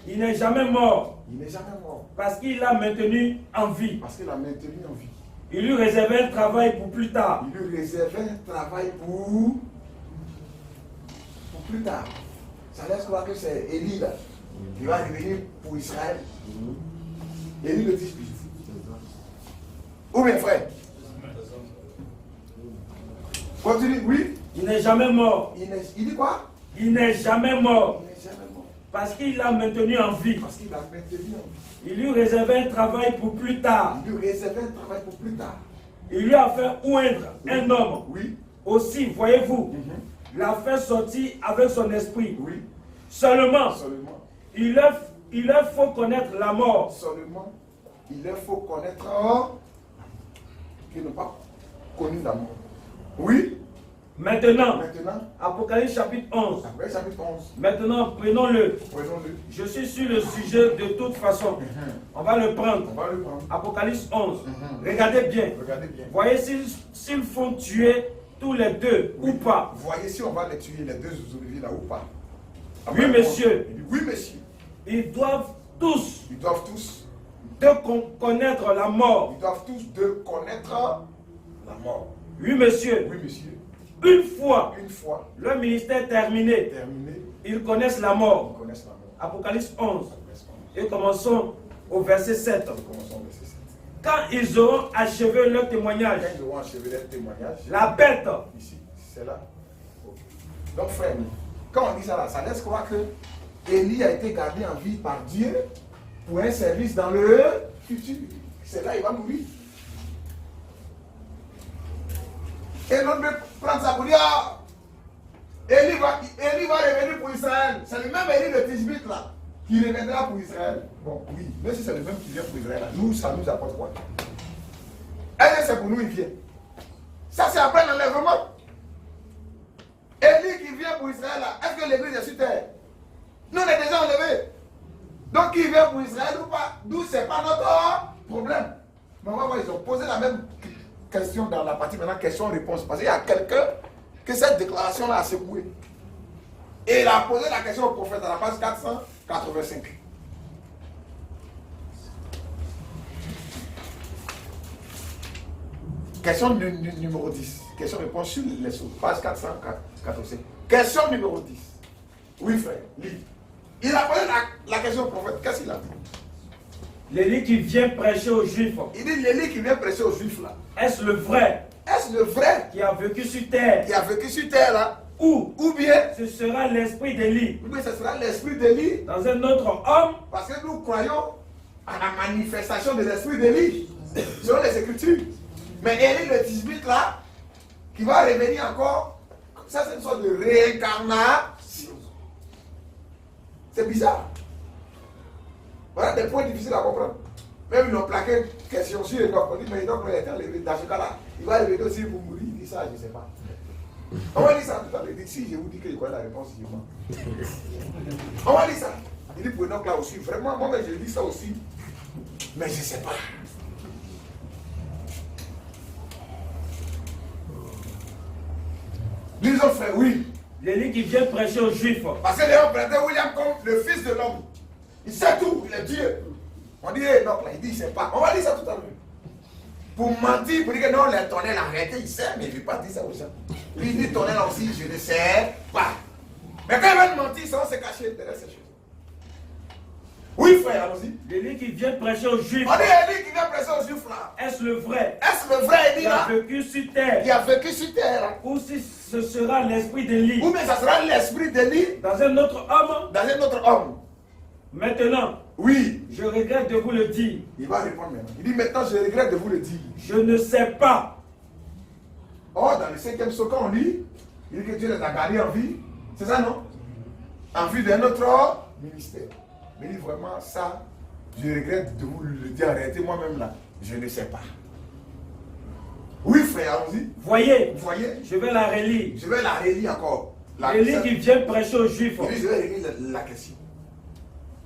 Il n'est jamais mort. Parce qu'il l'a maintenu en vie. Il lui réservait un travail pour plus tard. Ça laisse croire que c'est Élie là, qui va revenir pour Israël. Élie le dispute. Ou bien frère? Continue, oui. Il n'est jamais mort. Il dit quoi? Il n'est jamais mort. Parce qu'il l'a maintenu en vie. Il lui réservait un travail pour plus tard. Il lui a fait oindre un homme. Aussi, voyez-vous, l'a fait sortir avec son esprit. Seulement, il leur faut connaître la mort. Il leur faut connaître qu'ils n'ont pas connu la mort. Oui. Maintenant, Apocalypse chapitre 11. Maintenant, prenons-le. Je suis sur le sujet de toute façon. On va le prendre. Apocalypse 11. Regardez bien. Voyez s'ils font tuer tous les deux ou pas. Voyez si on va les tuer les deux oliviers là ou pas. Oui, monsieur. Oui, monsieur. Ils doivent tous connaître la mort. Ils doivent tous de connaître la mort. Oui, monsieur. Une fois leur ministère terminé, ils connaissent la mort. Apocalypse 11. Et commençons au verset 7. Quand ils auront achevé leur témoignage, la bête. Ici, c'est là. Donc, frère, quand on dit ça là, ça laisse croire que Élie a été gardé en vie par Dieu pour un service dans le futur. C'est là il va mourir. Et l'autre veut prendre ça pour dire, Élie va revenir pour Israël. C'est le même Élie de Tishbite là, qui reviendra pour Israël. Bon, oui, mais si c'est le même qui vient pour Israël, là, nous, ça nous apporte quoi? Est-ce que c'est pour nous, il vient? Ça, c'est après l'enlèvement. Élie qui vient pour Israël, là, est-ce que l'église est sur terre? Nous, on est déjà enlevés. Donc, qui vient pour Israël ou pas? D'où c'est pas notre problème. Mais on va voir, ils ont posé la même question dans la partie maintenant, question-réponse. Parce qu'il y a quelqu'un que cette déclaration-là a secoué. Et il a posé la question au prophète à la page 485. Question numéro 10. Question-réponse sur les choses. Page 485. Question numéro 10. Oui, frère, lis. Il a posé la question au prophète. Qu'est-ce qu'il a dit? L'élie qui vient prêcher aux Juifs. Il dit l'élie qui vient prêcher aux Juifs là. Est-ce le vrai? Est-ce le vrai Qui a vécu sur terre? Qui a vécu sur terre là? Ou bien ce sera l'esprit d'Élie? Ou bien ce sera l'esprit d'Élie? Dans un autre homme? Parce que nous croyons à la manifestation de l'esprit d'Élie. Selon les Écritures. Mais Élie le 18 là, qui va revenir encore, ça c'est une sorte de réincarnation. C'est bizarre. Voilà des points difficiles à comprendre. Même ils l'ont plaqué question sur Enoch. On dit, mais Enoch il est enlevé. Dans ce cas-là, il va revenir aussi pour mourir. Il dit ça, je ne sais pas. On va lire ça tout à l'heure. Il dit, si je vous dis que je connais la réponse, je mens. On va lire ça. Il dit pour Enoch là aussi, vraiment, moi je dis ça aussi. Mais je ne sais pas. Lisons frère, oui. L'élie qui vient prêcher aux Juifs. Parce que Léon prêtait William comme le fils de l'homme. Il sait tout, il est Dieu. On dit, non, là, il dit, il ne sait pas. On va lire ça tout à l'heure. Pour mentir, pour dire que non, les tonnelles arrêté, il sait, mais il ne veut pas dire ça aux gens. Lui, il dit, tonnelles aussi, je ne sais pas. Mais quand il va mentir, ça va se cacher derrière ces choses. Oui, frère, allons-y. L'élie qui vient prêcher aux Juifs. On dit Élie qui vient prêcher aux Juifs là. Est-ce le vrai? Est-ce le vrai Élie là? Qui a vécu sur terre? Qui a vécu sur terre là? Ou si ce sera l'esprit d'Élie? Ou bien ça sera l'esprit d'Élie? Dans un autre homme? Dans un autre homme? Maintenant, oui. Je regrette de vous le dire. Il va répondre maintenant. Il dit maintenant, je regrette de vous le dire. Je ne sais pas. Oh, dans le 5e psaume, on lit, il dit que Dieu les a gardés en vie. C'est ça, non? En vue d'un autre ministère. Mais il dit vraiment ça, je regrette de vous le dire. Arrêtez moi-même là. Je ne sais pas. Oui, frère, allons-y. Voyez. Voyez. Je vais la relire. Je vais la relire encore. L'élie qui vient prêcher aux Juifs. Oui, je vais relire la question.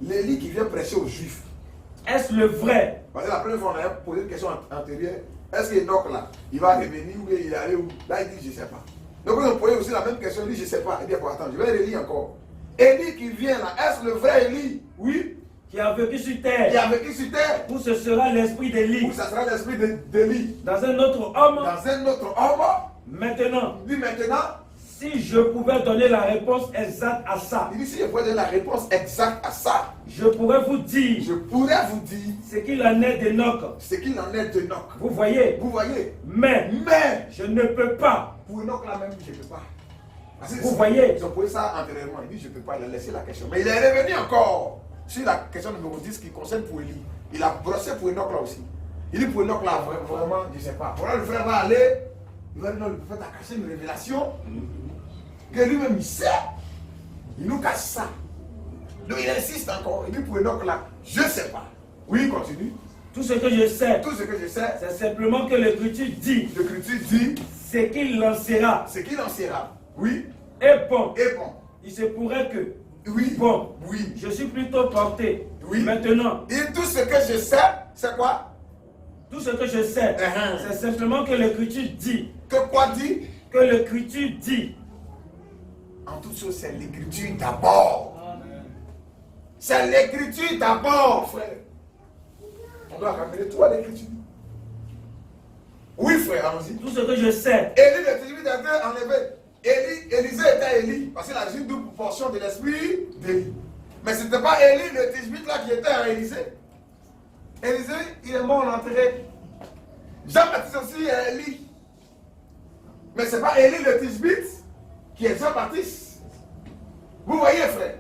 L'élie qui vient prêcher aux Juifs. Est-ce le vrai? Parce que la première fois, on a posé une question antérieure. Est-ce que Enoch là, il va revenir ou il est allé où? Là, il dit, je ne sais pas. Donc, on a posé aussi la même question. Il dit, je ne sais pas. Il dit, attends, je vais relire encore. Élie qui vient là, est-ce le vrai Élie? Oui. Qui a vécu sur terre. Qui a vécu sur terre. Où ce sera l'esprit d'Élie. Où ce sera l'esprit d'Élie. Dans un autre homme. Dans un autre homme. Maintenant. Il dit maintenant. Si je pouvais donner la réponse exacte à ça. Il dit si je pouvais donner la réponse exacte à ça. Je pourrais vous dire. Je pourrais vous dire. Ce qu'il en est d'Enoch. Ce qu'il en est d'Enoch. Vous voyez. Vous voyez. Mais. Je ne peux pas. Pour Enoch là même, je ne peux pas. Parce que vous voyez. Ils ont posé ça antérieurement. Il dit je ne peux pas. Il a laissé la question. Mais il est revenu encore sur la question numéro 10 qui concerne pour Élie. Il a brossé pour Enoch là aussi. Il dit pour Enoch là, vraiment, je ne sais pas. Voilà, le frère va aller. Il va dire non, le prophète a caché une révélation. Que lui-même il sait. Il nous cache ça. Donc il insiste encore. Il dit pour Enoch là, je ne sais pas. Oui, continue. Tout ce que je sais. Tout ce que je sais. C'est simplement que l'Écriture dit. L'Écriture dit. C'est qu'il lancera. C'est qu'il lancera. Oui. Et bon. Et bon. Il se pourrait que. Oui. Bon. Oui. Je suis plutôt porté. Oui. Maintenant. Et tout ce que je sais, c'est quoi? Tout ce que je sais, c'est simplement que l'Écriture dit. Que quoi dit? Que l'Écriture dit. En toute chose, c'est l'Écriture d'abord. C'est l'Écriture d'abord, frère. On doit ramener tout à l'Écriture. Oui, frère, allons-y. Tout ce que je sais. Élie le 18 était enlevé. Élisée était Élie, parce qu'il a reçu une double portion de l'esprit d'Élie. Mais ce n'était pas Élie le 18 là qui était à Élisée. Élisée, il est mort en enterré. Jean-Baptiste aussi est Élie. Mais ce n'est pas Élie le 18 qui est Jean-Baptiste. Vous voyez, frère?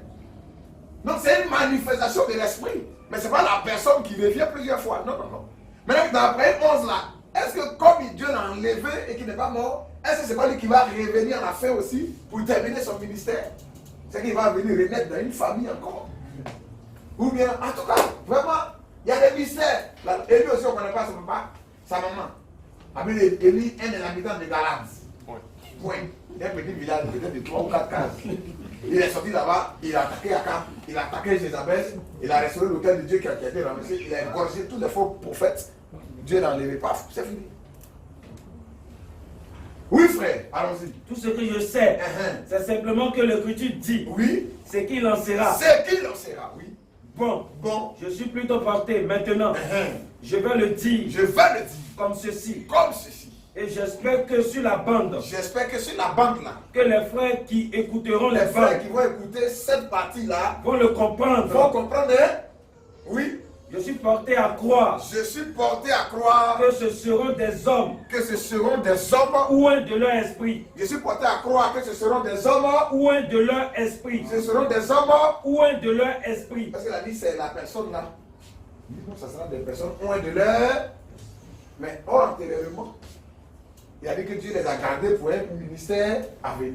Donc c'est une manifestation de l'esprit. Mais ce n'est pas la personne qui revient plusieurs fois. Non, non, non. Maintenant, dans Abraham 11 là, est-ce que comme Dieu l'a enlevé et qu'il n'est pas mort, est-ce que ce n'est pas lui qui va revenir à la fin aussi pour terminer son ministère? C'est qu'il va venir renaître dans une famille encore. Ou bien, en tout cas, vraiment, il y a des mystères. Et lui aussi, on ne connaît pas son papa, sa maman. Élie, un des habitants de Galade. Point. Un petit village peut-être de 3 ou 4 cases. Il est sorti là-bas, il a attaqué Akab, il a attaqué Jézabel, il a restauré l'autel de Dieu qui a été ramassé, il a égorgé tous les faux prophètes. Dieu l'a enlevé, paf, c'est fini. Oui, frère, allons-y. Tout ce que je sais, c'est simplement que l'Écriture dit. Oui. C'est qu'il en sera. C'est qu'il en sera, oui. Bon, je suis plutôt porté maintenant. Je vais le dire. Je vais le dire. Comme ceci. Comme ceci. Et j'espère que sur la bande. J'espère que sur la bande là. Que les frères qui écouteront les frères qui vont écouter cette partie là. Vont le comprendre. Vont comprendre, hein? Oui. Je suis porté à croire. Je suis porté à croire. Que ce seront des hommes. Que ce seront des hommes. Ouins de leur esprit. Je suis porté à croire que ce seront des hommes. Ouins de leur esprit. Ce seront des hommes. Ouins de leur esprit. Parce que la liste c'est la personne là. Non, ça sera des personnes ouins de leur. Mais antérieurement, il a dit que Dieu les a gardés pour un ministère à venir.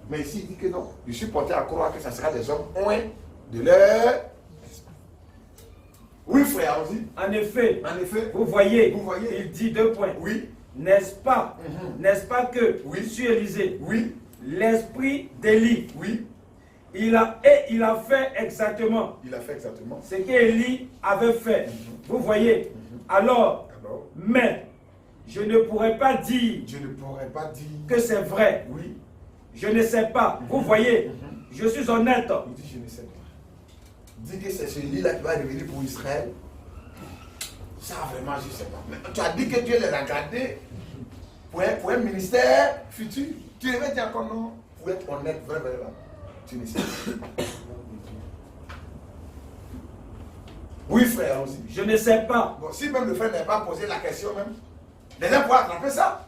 Mais ici, il dit que non. Je suis porté à croire que ce sera des hommes ouins de leur. Oui, frère, allons-y. En effet, vous voyez, il dit 2 points. Oui. N'est-ce pas, n'est-ce pas que, sur Élisée, l'esprit d'Élie, il a fait exactement. Il a fait exactement ce qu'Élie avait fait. Vous voyez. Alors, mais je ne pourrais pas dire. Que c'est vrai. Oui. Je ne sais pas. Vous voyez. Je suis honnête. Il dit je ne sais pas. Dis que c'est celui-là qui va revenir pour Israël. Ça vraiment, je ne sais pas. Mais tu as dit que Dieu les a gardés pour un ministère futur. Tu devais dire encore non. Pour être honnête, vraiment. Tu ne sais pas. Oui, frère, aussi. Je ne sais pas. Bon, si même le frère n'a pas posé la question, même, les gens pourraient attraper ça.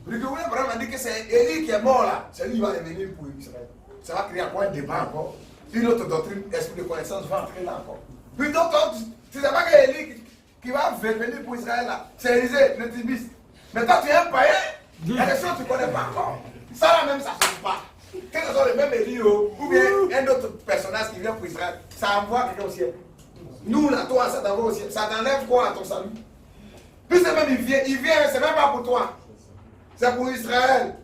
Le gouvernement Abraham a dit que c'est Élie qui est mort là. C'est lui qui va revenir pour Israël. Ça va créer encore un débat encore. Une autre doctrine, esprit de connaissance va entrer là encore. Puis d'autres, tu ne sais pas que Élie qui va venir pour Israël là, c'est Élisée, le tibiste. Mais toi tu es un païen, il y a des choses que tu ne connais pas encore. Ça là même, ça ne suffit pas. Que ce soit le même Élie ou bien un autre personnage qui vient pour Israël, ça envoie quelqu'un au ciel. Nous là, toi, ça t'envoie au ciel. Ça t'enlève quoi à ton salut? Puis c'est même, il vient, c'est même pas pour toi. C'est pour Israël.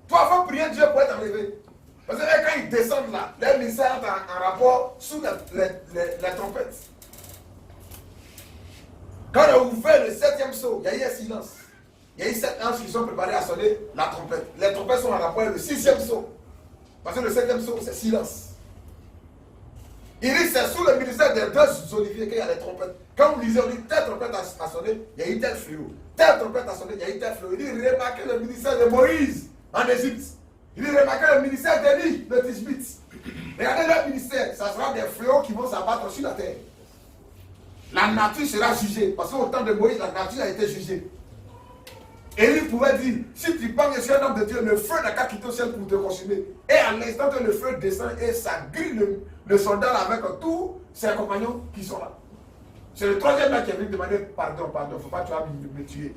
Toi, il faut prier Dieu pour être enlevé. Parce que quand ils descendent là, leur ministère est en rapport sous la trompette. Quand on a ouvert le 7e sceau, il y a eu un silence. Il y a eu 7 anges qui sont préparés à sonner la trompette. Les trompettes sont en rapport avec le 6e sceau. Parce que le 7e sceau, c'est silence. Il dit c'est sous le ministère des 2 oliviers qu'il y a les trompettes. Quand vous lisez, on dit telle trompette a sonné, il y a eu tel fléau. Telle trompette a sonné, il y a eu tel fléau. Il dit remarquez le ministère de Moïse en Égypte. Il dit remarquez le ministère d'Élie, de Tishbite. Regardez leur ministère, ça sera des fléaux qui vont s'abattre sur la terre. La nature sera jugée. Parce qu'au temps de Moïse, la nature a été jugée. Élie pouvait dire, si tu penses que je suis un homme de Dieu, le feu n'a qu'à quitter le ciel pour te consumer. Et à l'instant que le feu descend et ça grille le soldat avec tous ses compagnons qui sont là. C'est le 3e là qui est venu demander pardon, il ne faut pas me tuer.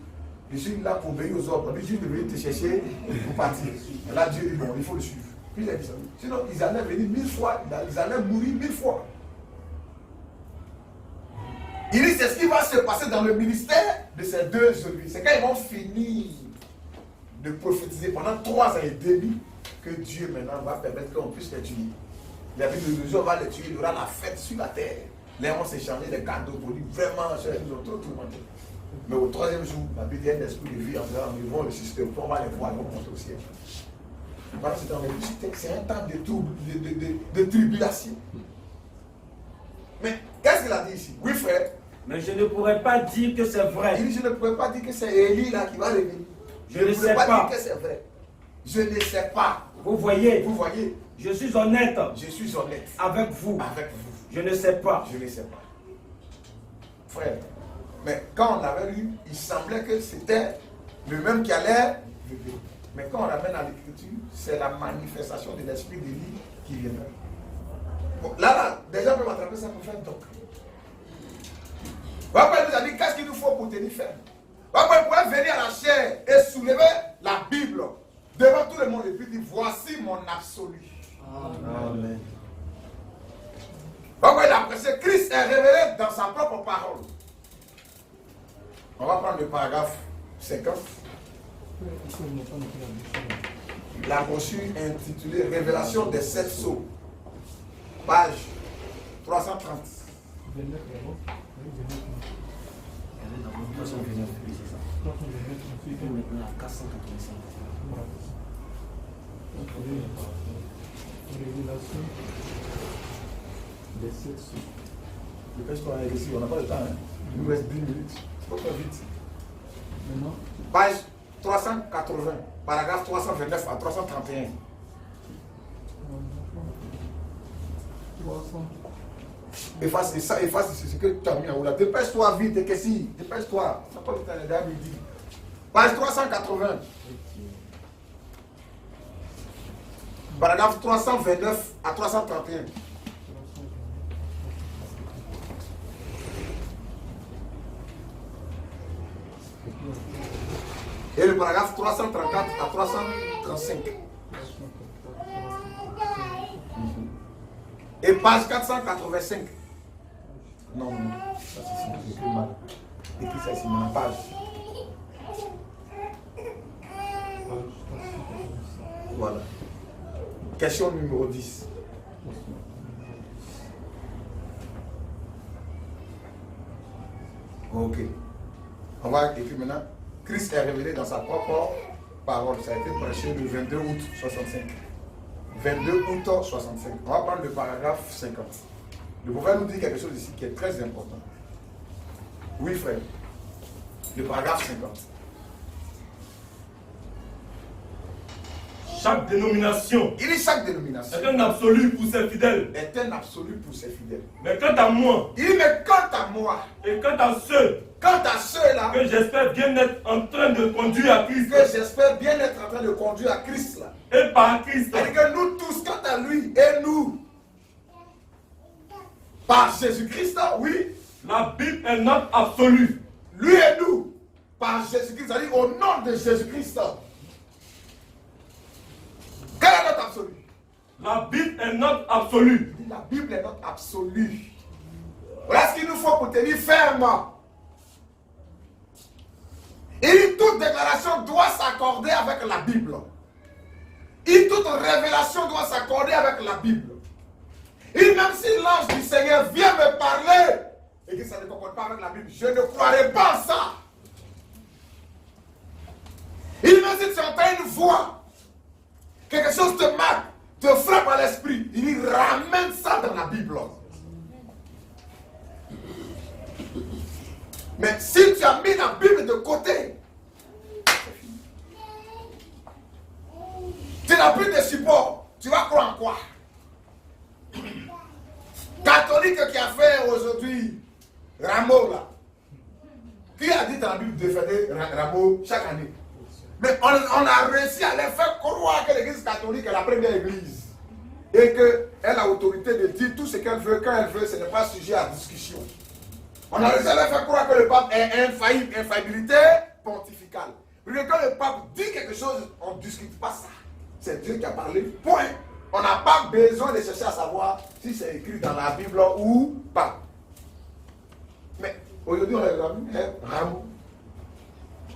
Je suis là pour obéir aux ordres. Dieu est venu te chercher pour partir. Et là, Dieu dit bon, il faut le suivre. Puis il a dit ça. Sinon, ils allaient venir 1000 fois, ils allaient mourir 1000 fois. Il dit c'est ce qui va se passer dans le ministère de ces 2 oliviers. C'est quand ils vont finir de prophétiser pendant 3 ans et demi que Dieu maintenant va permettre qu'on puisse les tuer. Il a dit que le jour où on va les tuer, il y aura la fête sur la terre. Les gens vont s'échanger des cadeaux pour dire vraiment, ils ont trop tourmenté. Mais au 3e jour, la Bible dit un esprit de vie en disant, ils vont le susciter, on va les voir, ils vont monter au ciel. Voilà, c'est un temps de tribulation. Mais qu'est-ce qu'il a dit ici? Oui, frère. Mais je ne pourrais pas dire que c'est vrai. Il dit, je ne pourrais pas dire que c'est Élie là qui va revenir. Je ne sais pas dire que c'est vrai. Je ne sais pas. Vous voyez. Vous voyez. Je suis honnête. Je suis honnête. Avec vous. Avec vous. Je ne sais pas. Je ne sais pas. Frère. Mais quand on avait lu, il semblait que c'était le même qui allait vivre. Mais quand on ramène à l'écriture, c'est la manifestation de l'esprit d'Élie qui viendra. Bon, là, déjà, on peut m'attraper ça pour faire donc. Papa nous a dit qu'est-ce qu'il nous faut pour tenir ferme. Papa pourrait venir à la chair et soulever la Bible devant tout le monde et puis dire voici mon absolu. Amen. Papa il a apprécié, Christ est révélé dans sa propre parole. On va prendre le paragraphe 50. La brochure intitulée Révélation des 7 sceaux. Page 330. Révélation des 7 sceaux. Dépêche-toi, ici, on n'a pas le temps. Hein. Il nous reste 10 minutes. Il faut faire vite. Maintenant, Page 380, paragraphe 329 à 331. 300. Efface ça, efface ce que tu as mis en haut là. Dépêche-toi vite, Kessi. Dépêche-toi. Ça pas le temps, les dames, il dit. Page 380. Paragraphe 329 à 331. Et le paragraphe 334 à 335. Et page 485. Non, non, ça c'est écrit mal. Écris ça ici, dans la page. Voilà. Question numéro 10. Ok. On va écrire maintenant. Christ est révélé dans sa propre parole. Ça a été prêché le 22 août 65. 22 août 65. On va prendre le paragraphe 50. Le prophète nous dit quelque chose ici qui est très important. Oui, frère. Le paragraphe 50. Chaque dénomination Il dit chaque dénomination est un absolu pour ses fidèles. est un absolu pour ses fidèles. Mais quant à moi, Il dit, mais quant à moi, et quant à ceux ceux-là, que j'espère bien être en train de conduire à Christ, que j'espère bien être en train de conduire à Christ, là. et par Christ, C'est-à-dire que nous tous, quant à lui et nous, par Jésus-Christ, là, oui, la Bible est notre absolue. lui et nous, par Jésus-Christ, c'est-à-dire au nom de Jésus-Christ, là. Quel est notre absolu? La Bible est notre absolue. Il dit, la Bible est notre absolu. Voilà ce qu'il nous faut pour tenir ferme. Il dit, toute déclaration doit s'accorder avec la Bible. Il dit, toute révélation doit s'accorder avec la Bible. Il dit, même si l'ange du Seigneur vient me parler et que ça ne concorde pas avec la Bible, je ne croirai pas à ça. Il dit, même si tu entends une voix, quelque chose te marque, te frappe à l'esprit, il dit, ramène ça dans la Bible. Mais si tu as mis la Bible de côté, tu n'as plus de support, tu vas croire en quoi? Catholique qui a fait aujourd'hui Rameau là. Qui a dit dans la Bible de faire Rameau chaque année? Mais on a réussi à les faire croire que l'église catholique est la première église. Et qu'elle a l'autorité de dire tout ce qu'elle veut, quand elle veut, ce n'est pas sujet à discussion. On a réussi à les faire croire que le pape est infaillible, infaillibilité pontificale. Mais quand le pape dit quelque chose, on ne discute pas ça. C'est Dieu qui a parlé, point. On n'a pas besoin de chercher à savoir si c'est écrit dans la Bible ou pas. Mais aujourd'hui, on a Rameau.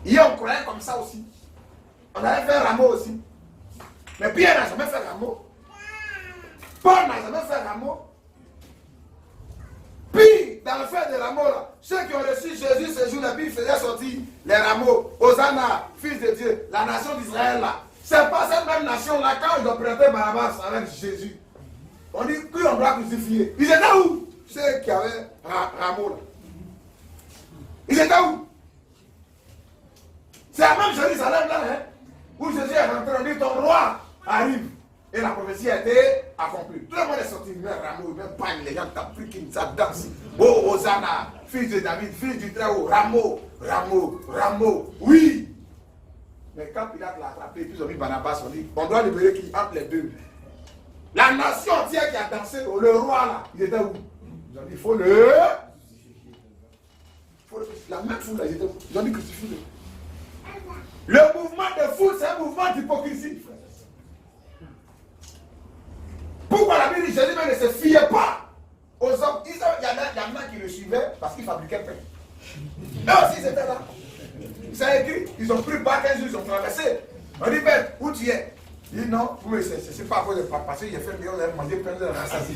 Hier, on croyait comme ça aussi. On avait fait Rameau aussi. Mais Pierre n'a jamais fait Rameau. Paul n'a jamais fait Rameau. Puis, dans le fait de Rameau, là, ceux qui ont reçu Jésus ce jour-là, puis ils faisaient sortir les rameaux. Hosanna, fils de Dieu, la nation d'Israël là. C'est pas cette même nation-là, quand ils ont prêté Barabbas avec Jésus. On dit, qui on doit crucifier? Ils étaient où? Ceux qui avaient Rameau là. Ils étaient où? C'est la même Jérusalem là, hein, où Jésus est rentré, on dit, ton roi arrive. Et la prophétie a été accomplie. Tout le monde est sorti, même Rameau, même Pagne, les gens tapent, ça danse. Oh, Hosanna, fils de David, fils du Très-Haut, Rameau, Rameau, Rameau, oui. Mais quand Pilate l'a attrapé, puis ils ont mis Barnabas, on dit, on doit libérer qui entre les deux. La nation entière qui a dansé, le roi là, il était où? Ils ont dit, il faut le... La même foule là, ils ont dit crucifie-le. Le mouvement de foule, c'est un mouvement d'hypocrisie. Pourquoi la Bible dit Jésus ne se fiait pas aux hommes? Il y en a qui le suivaient parce qu'ils fabriquaient pain. Eux aussi, ils étaient là. C'est écrit, ils ont pris bac un jour, ils ont traversé. On dit, ben, où tu es? Il dit, non, oui, c'est pas à cause de papa, parce qu'il a fait mieux, on a mangé plein de rassasiés.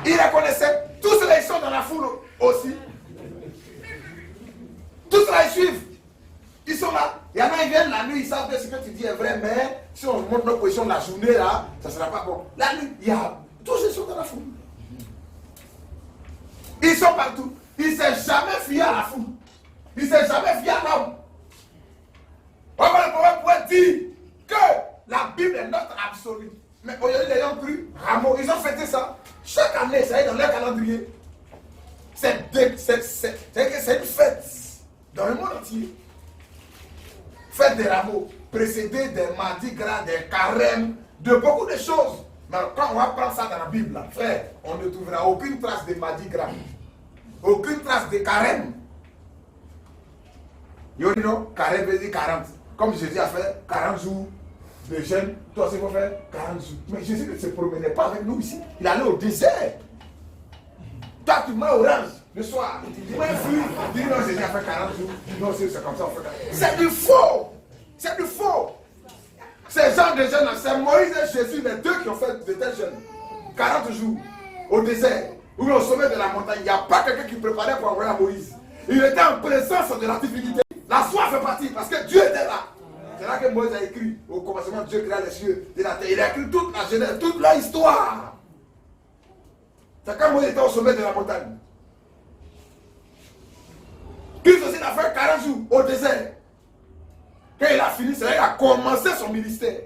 Il reconnaissait, tous ceux-là, ils sont dans la foule aussi. Tous ceux-là, ils suivent. Ils sont là. Il y en a, ils viennent la nuit, ils savent que ce que tu dis est vrai, mais si on montre notre position la journée, là, ça ne sera pas bon. La nuit, il y a tous ceux qui sont dans la foule. Ils sont partout. Il ne s'est jamais fié à la foule. Il ne s'est jamais fié à l'homme. On va le problème pour dire que la Bible est notre absolue. Mais aujourd'hui, les gens ont cru Rameau. Ils ont fêté ça. Chaque année, ça est dans leur calendrier. C'est une fête dans le monde entier. Fête des Rameaux, précédée des Mardi Gras, des Carême, de beaucoup de choses. Mais quand on va prendre ça dans la Bible, là, frère, on ne trouvera aucune trace de Mardi Gras. Aucune trace de Carême. Yo dit non, Carême veut dire 40. Comme Jésus a fait 40 jours de jeûne, toi aussi il faut faire 40 jours. Mais Jésus ne se promenait pas avec nous ici. Il allait au désert. Toi tu manges orange le soir. Tu dis, mais fruit. Tu dis non, Jésus a fait 40 jours. Non, c'est comme ça, on fait 40 jours. C'est du faux. C'est du faux. Ces gens de jeûne, c'est Moïse et Jésus, les deux qui ont fait de tels jeûnes. 40 jours au désert. Ou au sommet de la montagne, il n'y a pas quelqu'un qui préparait pour envoyer à Moïse. Il était en présence de la divinité. La foi fait partie parce que Dieu était là. C'est là que Moïse a écrit, au commencement, Dieu créa les cieux et la terre. Il a écrit toute la Genèse, toute l'histoire. C'est quand Moïse était au sommet de la montagne. Christ aussi a fait 40 jours au désert. Quand il a fini, c'est là qu'il a commencé son ministère.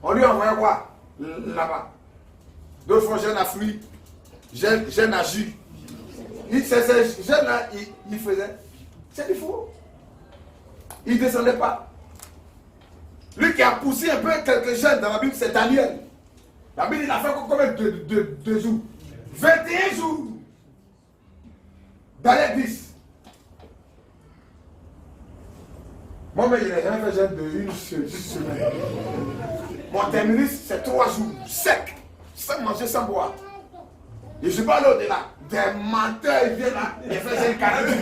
On lui a envoyé quoi? Là-bas. D'autres fois, jeûne à fruits, jeûne à jus. Ces jeunes-là, il faisait. C'est du faux. Il ne descendait pas. Lui qui a poussé un peu quelques jeunes dans la Bible, c'est Daniel. La Bible, il a fait combien de jours? 21 jours. Daniel 10. Moi-même, il n'a jamais fait jeûne de une semaine. Mon terminus, c'est 3 jours, sec. Sans manger, sans boire. Et je parle au-delà. Des menteurs, ils viennent là, ils faisaient 40 jours.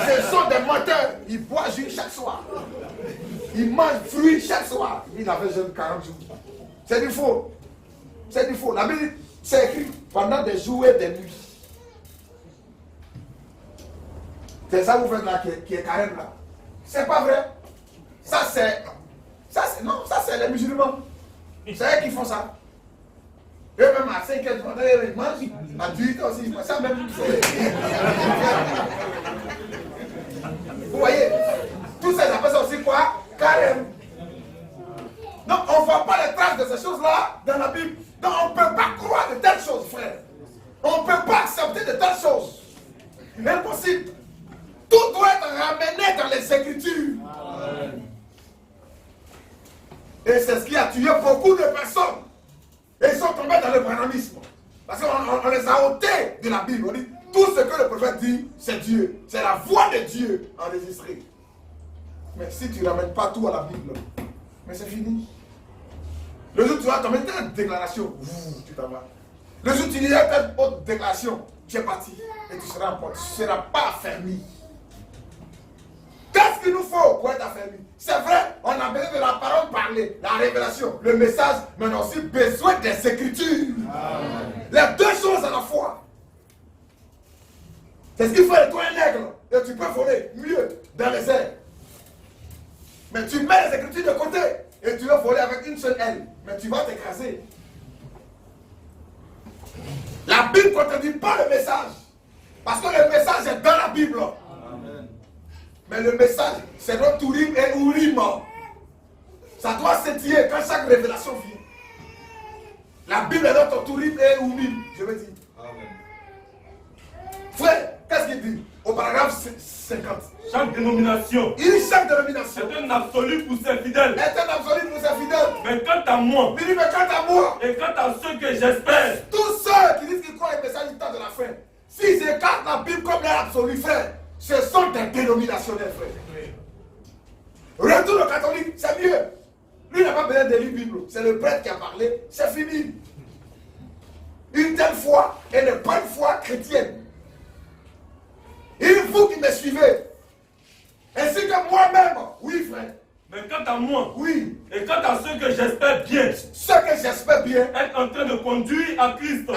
Ce sont des menteurs. Ils boivent jus chaque soir. Ils mangent fruits chaque soir. Il avait jeûne 40 jours. C'est du faux. C'est du faux. La Bible, c'est écrit pendant des jours et des nuits. C'est ça que vous faites là, qui est carême là. C'est pas vrai. Ça c'est les musulmans. C'est eux qui font ça. Eux-mêmes à 5 heures du matin, ils mangent. À 18 ans aussi, ils font ça même. Vous voyez, tout ça, appelle ça aussi quoi? Carême. Donc, on ne voit pas les traces de ces choses-là dans la Bible. Donc, on ne peut pas croire de telles choses, frère. On ne peut pas accepter de telles choses. Impossible. Tout doit être ramené dans les Écritures. Amen. Et c'est ce qui a tué beaucoup de personnes. Et ils sont tombés dans le branhamisme. Parce qu'on les a ôtés de la Bible. On dit, tout ce que le prophète dit, c'est Dieu. C'est la voix de Dieu enregistrée. Mais si tu ne ramènes pas tout à la Bible, mais c'est fini. Le jour où tu vas tomber dans une déclaration, tu t'en vas. Le jour où tu diras telle autre déclaration, tu es parti. Et tu seras en porte. Tu ne seras pas affermi. Qu'est-ce qu'il nous faut pour être affermi? C'est vrai, on a besoin de la parole parlée, la révélation, le message, mais on a aussi besoin des Écritures. Amen. Les deux choses à la fois. C'est ce qu'il fait de toi un aigle. Et tu peux voler mieux dans les airs. Mais tu mets les Écritures de côté et tu vas voler avec une seule aile. Mais tu vas t'écraser. La Bible ne contredit pas le message. Parce que le message est dans la Bible. Amen. Mais le message, c'est notre Tourim et Urim. Ça doit s'étiller quand chaque révélation vient. La Bible est notre Tourim et Urim. Je veux dire. Amen. Frère, qu'est-ce qu'il dit au paragraphe 50? Chaque dénomination. Il dit chaque dénomination. C'est un absolu pour ses fidèles. Est un absolu pour ses fidèles. Mais quant à moi. Il dit, mais quant à moi. Et quant à ceux que j'espère. Tous ceux qui disent qu'ils croient le message du temps de la fin. S'ils écartent la Bible comme leur absolu, frère, ce sont des dénominationnels, frère. Retour au catholique, c'est mieux. Lui n'a pas besoin de lire la Bible. C'est le prêtre qui a parlé, c'est fini. Une telle foi, elle n'est pas une foi chrétienne. Et vous qui me suivez, Ainsi que moi-même. Oui, frère. Mais quant à moi, oui, et quant à ceux que j'espère bien, être en train de conduire à Christ,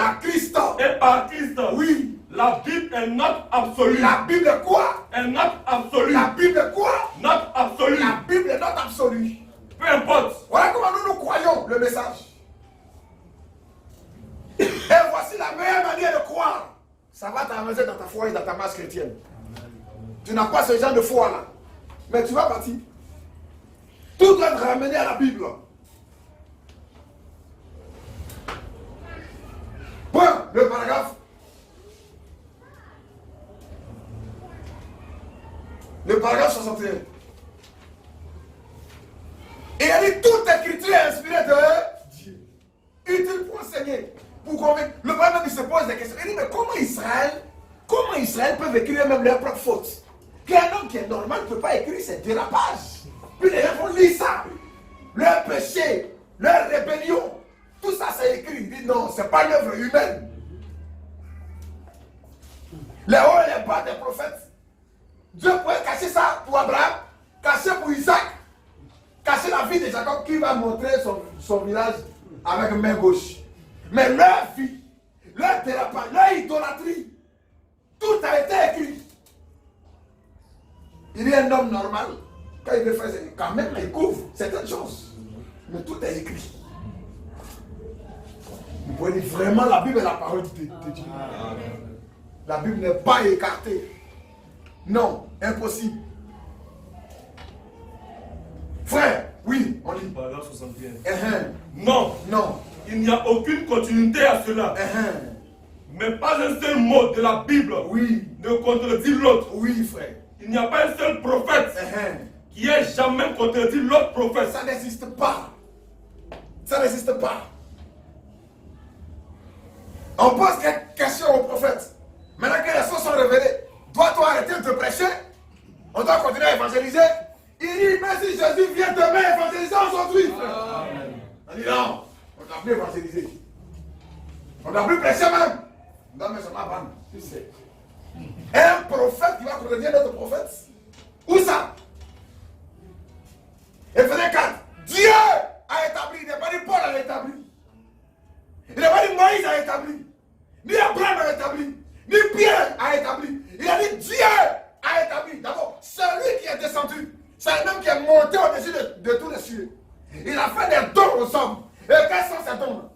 et par Christ, oui, la Bible est notre absolue. La Bible est quoi? Est notre absolue. La Bible est quoi? Notre absolue. La Bible est notre absolue. Peu importe. Voilà comment nous croyons le message. Et voici la meilleure manière de croire. Ça va t'avancer dans ta foi et dans ta masse chrétienne. Tu n'as pas ce genre de foi là. Mais tu vas partir. Tout doit être ramené à la Bible. Point. Le paragraphe. Le paragraphe 61. Et il a dit toute écriture est inspirée de Dieu. Utile pour enseigner, pour convaincre. Le problème, il se pose des questions. Il dit, mais comment Israël peut écrire même leurs propres fautes? Qu'un homme qui est normal ne peut pas écrire ses dérapages. Puis les gens vont lire ça. Leur péché, leur rébellion. Tout ça, c'est écrit. Il dit non, ce n'est pas l'œuvre humaine. Les hauts et les bas des prophètes. Dieu pourrait cacher ça pour Abraham, cacher pour Isaac, cacher la vie de Jacob qui va montrer son village avec main gauche. Mais leur vie, leur dérapage, leur idolâtrie, tout a été écrit. Il est un homme normal. Quand il veut faire, quand même, il couvre certaines choses. Mais tout est écrit. Vous voyez vraiment, la Bible est la parole de Dieu. La Bible n'est pas écartée. Non, impossible. Frère, oui, on lit. Paragraphe 61. Non, non, il n'y a aucune continuité à cela. Mais pas un seul mot de la Bible ne contredit l'autre. Oui, frère. Il n'y a pas un seul prophète qui ait jamais contredit l'autre prophète. Ça n'existe pas. Ça n'existe pas. On pose quelques questions aux prophètes. Maintenant que les choses sont révélées, dois-tu arrêter de prêcher? On doit continuer à évangéliser. Il dit, mais si Jésus vient demain évangéliser aujourd'hui. On dit non, on ne doit plus évangéliser. On ne doit plus prêcher même. On doit mettre sur ma bande. Tu sais. Un prophète qui va contredire notre prophète. Où ça? Éphésiens 4. Dieu a établi. Il n'a pas dit Paul a établi. Il n'a pas dit Moïse a établi. Ni Abraham a établi. Ni Pierre a établi. Il a dit Dieu a établi. D'abord, celui qui est descendu, c'est un homme qui est monté au-dessus de tous les cieux. Il a fait des dons aux hommes. Et quels sont ces dons?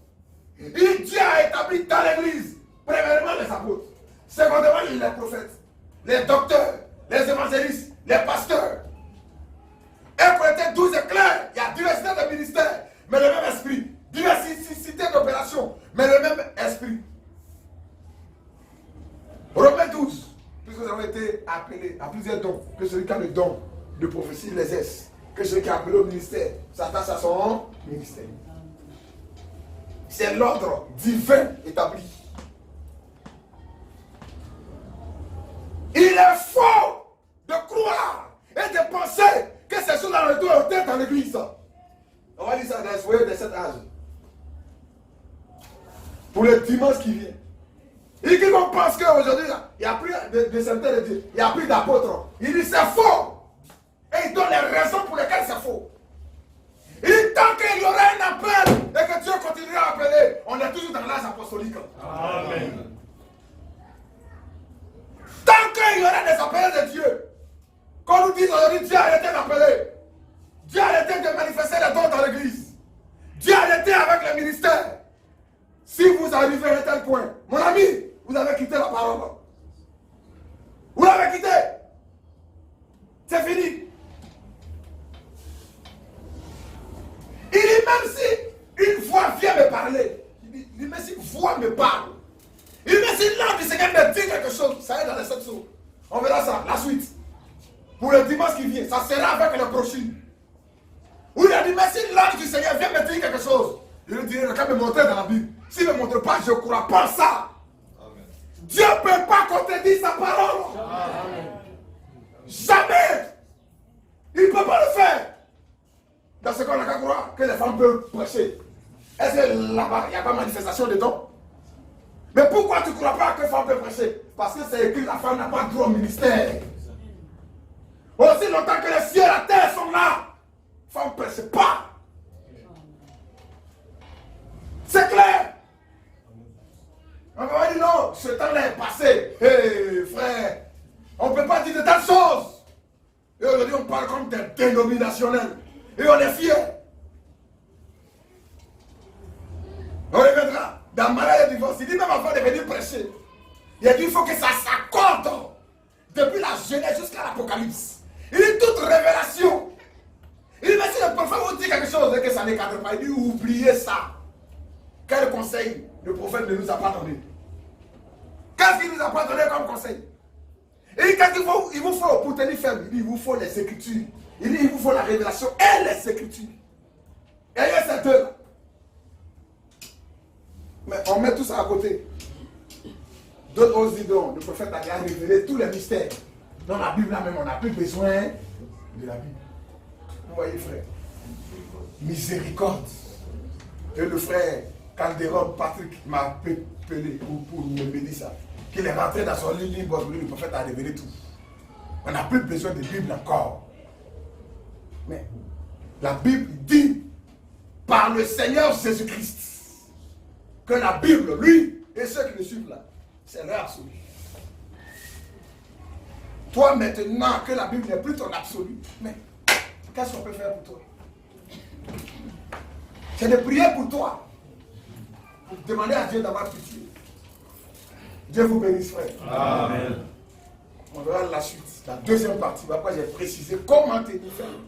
Il dit Dieu a établi dans l'église, premièrement les apôtres, secondement les prophètes, les docteurs, les évangélistes, les pasteurs. 1 Corinthiens 12 est clair. Il y a diversité de ministères, mais le même esprit. Diversité d'opérations, mais le même esprit. Romains 12, puisque nous avons été appelés à plusieurs dons, que celui qui a le don de prophétie les exerce, que celui qui est appelé au ministère s'attache à son ministère. C'est l'ordre divin établi. Il est faux de croire et de penser que ces choses-là ont été ôtées dans l'église. On va dire ça dans les foyers de cet âge. Pour le dimanche qui vient. Et qui pense qu'aujourd'hui, il n'y a plus de sainteté de Dieu, il n'y a plus d'apôtres. Il dit c'est faux. Et il donne les raisons pour lesquelles c'est faux. Il dit tant qu'il y aura un appel et que Dieu continuera à appeler, on est toujours dans l'âge apostolique. Amen. Tant qu'il y aura des appels de Dieu, quand nous disons aujourd'hui, Dieu a arrêté d'appeler. Dieu a arrêté de manifester les dons dans l'église. Dieu a arrêté avec le ministère. Si vous arrivez à un tel point, mon ami, vous avez quitté la parole. Vous l'avez quitté. C'est fini. Il dit même si une voix vient me parler, il dit même si une voix me parle, il dit même si l'âme du Seigneur me dit quelque chose, ça est dans les 7 jours. On verra ça, la suite. Pour le dimanche qui vient, ça sera avec le prochain. Où il a dit, mais si l'âme du Seigneur vient me dire quelque chose, je lui dirai, quand me montrer dans la Bible. S'il ne me montre pas, je ne crois pas ça. Amen. Dieu ne peut pas contredire sa parole. Amen. Jamais. Il ne peut pas le faire. Dans ce qu'on a qu'à croire, que les femmes peuvent prêcher. Est-ce que là-bas, il n'y a pas de manifestation de dons? Mais pourquoi tu ne crois pas que les femmes peuvent prêcher? Parce que c'est écrit, la femme n'a pas droit au ministère. Aussi longtemps que les cieux et la terre sont là, il ne faut ne prêcher pas. C'est clair. On va dire non, ce temps-là est passé. Hé, frère, on ne peut pas dire de telles choses. Et aujourd'hui, on parle comme des dénominationnels. Et on est fiers. On reviendra. Dans mariage et divorce, il dit même avant de venir prêcher, il a dit il faut que ça s'accorde. Depuis la Genèse jusqu'à l'Apocalypse. Il dit toute révélation. Il dit mais si le prophète vous dit quelque chose et que ça n'écarte pas, il dit oubliez ça. Quel conseil le prophète ne nous a pas donné? Qu'est-ce qu'il nous a pas donné comme conseil? Il dit qu'est-ce qu'il vous faut pour tenir ferme? Il dit il vous faut les Écritures. Il dit il vous faut la révélation et les Écritures. Ayez ces deux. Mais on met tout ça à côté. D'autres osent dire donc, le prophète a déjà révélé tous les mystères. Dans la Bible là même, on n'a plus besoin de la Bible. Vous voyez frère, miséricorde. Et le frère Calderon, Patrick, m'a appelé pour me dire ça. Qu'il est rentré dans son lit, le prophète a révélé tout. On n'a plus besoin de Bible encore. Mais la Bible dit, par le Seigneur Jésus-Christ, que la Bible, lui, et ceux qui le suivent là, c'est leur absolu. Toi maintenant que la Bible n'est plus ton absolu, mais qu'est-ce qu'on peut faire pour toi? C'est de prier pour toi. Demandez à Dieu d'avoir pitié. Dieu vous bénisse, frère. Amen. On verra la suite, la deuxième partie. Après, j'ai précisé comment tenir ferme.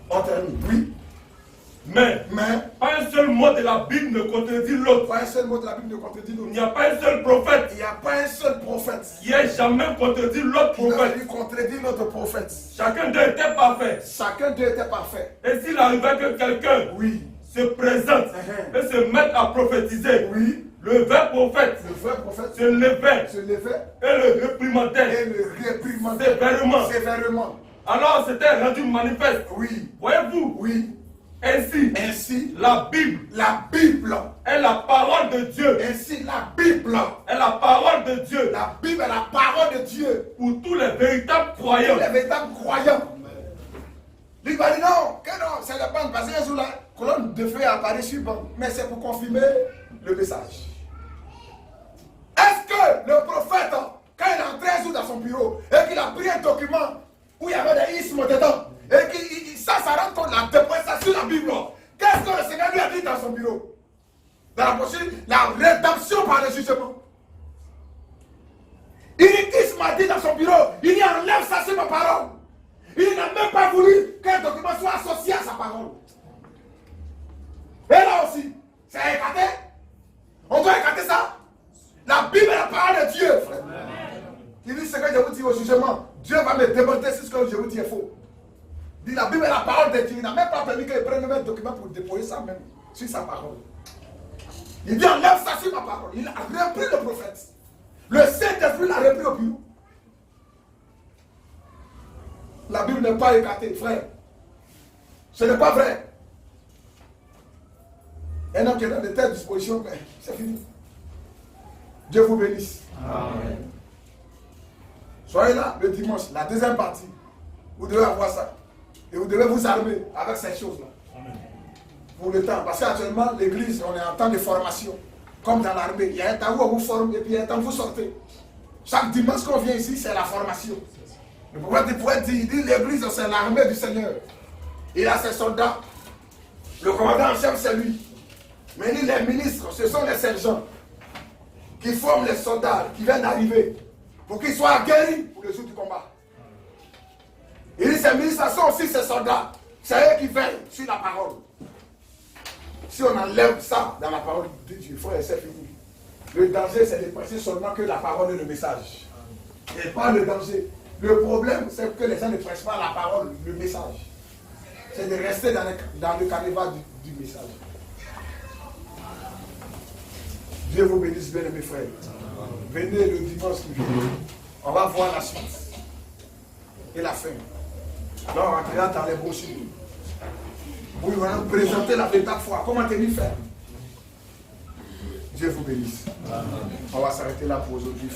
On termine. Oui. Mais pas un seul mot de la Bible ne contredit l'autre. Pas un seul mot de la Bible ne contredit l'autre. Il n'y a pas un seul prophète. Il n'y a pas un seul prophète qui ait jamais contredit l'autre prophète. Qui contredit l'autre prophète. Chacun d'eux était parfait. Chacun d'eux était parfait. Et s'il arrivait que quelqu'un se présente et se mette à prophétiser, le vrai prophète se levait et le réprimandait sévèrement. Alors c'était rendu manifeste. Voyez-vous? Ainsi, la Bible est la parole de Dieu. Ainsi, la Bible est la parole de Dieu. La Bible est la parole de Dieu. Pour tous les véritables croyants. Tous les véritables croyants. Il va dire non, que non, c'est la bande. Parce qu'un jour la colonne de feu est apparue sur le banc. Mais c'est pour confirmer le message. Est-ce que le prophète, quand il est entré un jour dans son bureau et qu'il a pris un document où il y avait des ismes dedans, et que ça rend compte de la dépréciation de la Bible. Qu'est-ce que le Seigneur lui a dit dans son bureau? Dans la prochaine, la rédemption par le jugement. Il dit qu'il m'a dit dans son bureau, il y enlève ça sur ma parole. Il n'a même pas voulu qu'un document soit associé à sa parole. Et là aussi, c'est écarté. On doit écarter ça. La Bible est la parole de Dieu, frère. Il dit ce que je vous dis au jugement. Dieu va me démonter si ce que je vous dis est faux. Il dit la Bible est la parole de Dieu. Il n'a même pas permis qu'il prenne un document pour déposer ça même sur sa parole. Il dit enlève ça sur ma parole. Il a repris le prophète. Le Saint-Esprit l'a repris au bureau. La Bible n'est pas écartée, frère. Ce n'est pas vrai. Un homme qui est dans de telles dispositions, mais c'est fini. Dieu vous bénisse. Amen. Soyez là le dimanche, la deuxième partie. Vous devez avoir ça. Et vous devez vous armer avec ces choses-là. Pour le temps. Parce qu'actuellement, l'église, on est en temps de formation. Comme dans l'armée. Il y a un temps où on vous forme et puis il y a un temps où vous sortez. Chaque dimanche qu'on vient ici, c'est la formation. Le prophète pourrait dire, il dit l'église, c'est l'armée du Seigneur. Il a ses soldats. Le commandant en chef, c'est lui. Mais il dit, les ministres, ce sont les sergents qui forment les soldats qui viennent d'arriver pour qu'ils soient guéris pour le jour du combat. Il dit, ces ministres sont aussi ces soldats. C'est eux qui veillent sur la parole. Si on enlève ça dans la parole de Dieu, frère, c'est fini. Le danger, c'est de prêcher seulement que la parole et le message. Et pas le danger. Le problème, c'est que les gens ne prêchent pas la parole, le message. C'est de rester dans le canevas du message. Dieu vous bénisse bien, mes frères. Venez le dimanche qui vient. On va voir la suite. Et la fin. Alors, on rentrera dans les brochures. Où ils vont nous présenter la véritable foi. Comment tenir ferme. Dieu vous bénisse. On va s'arrêter là pour aujourd'hui.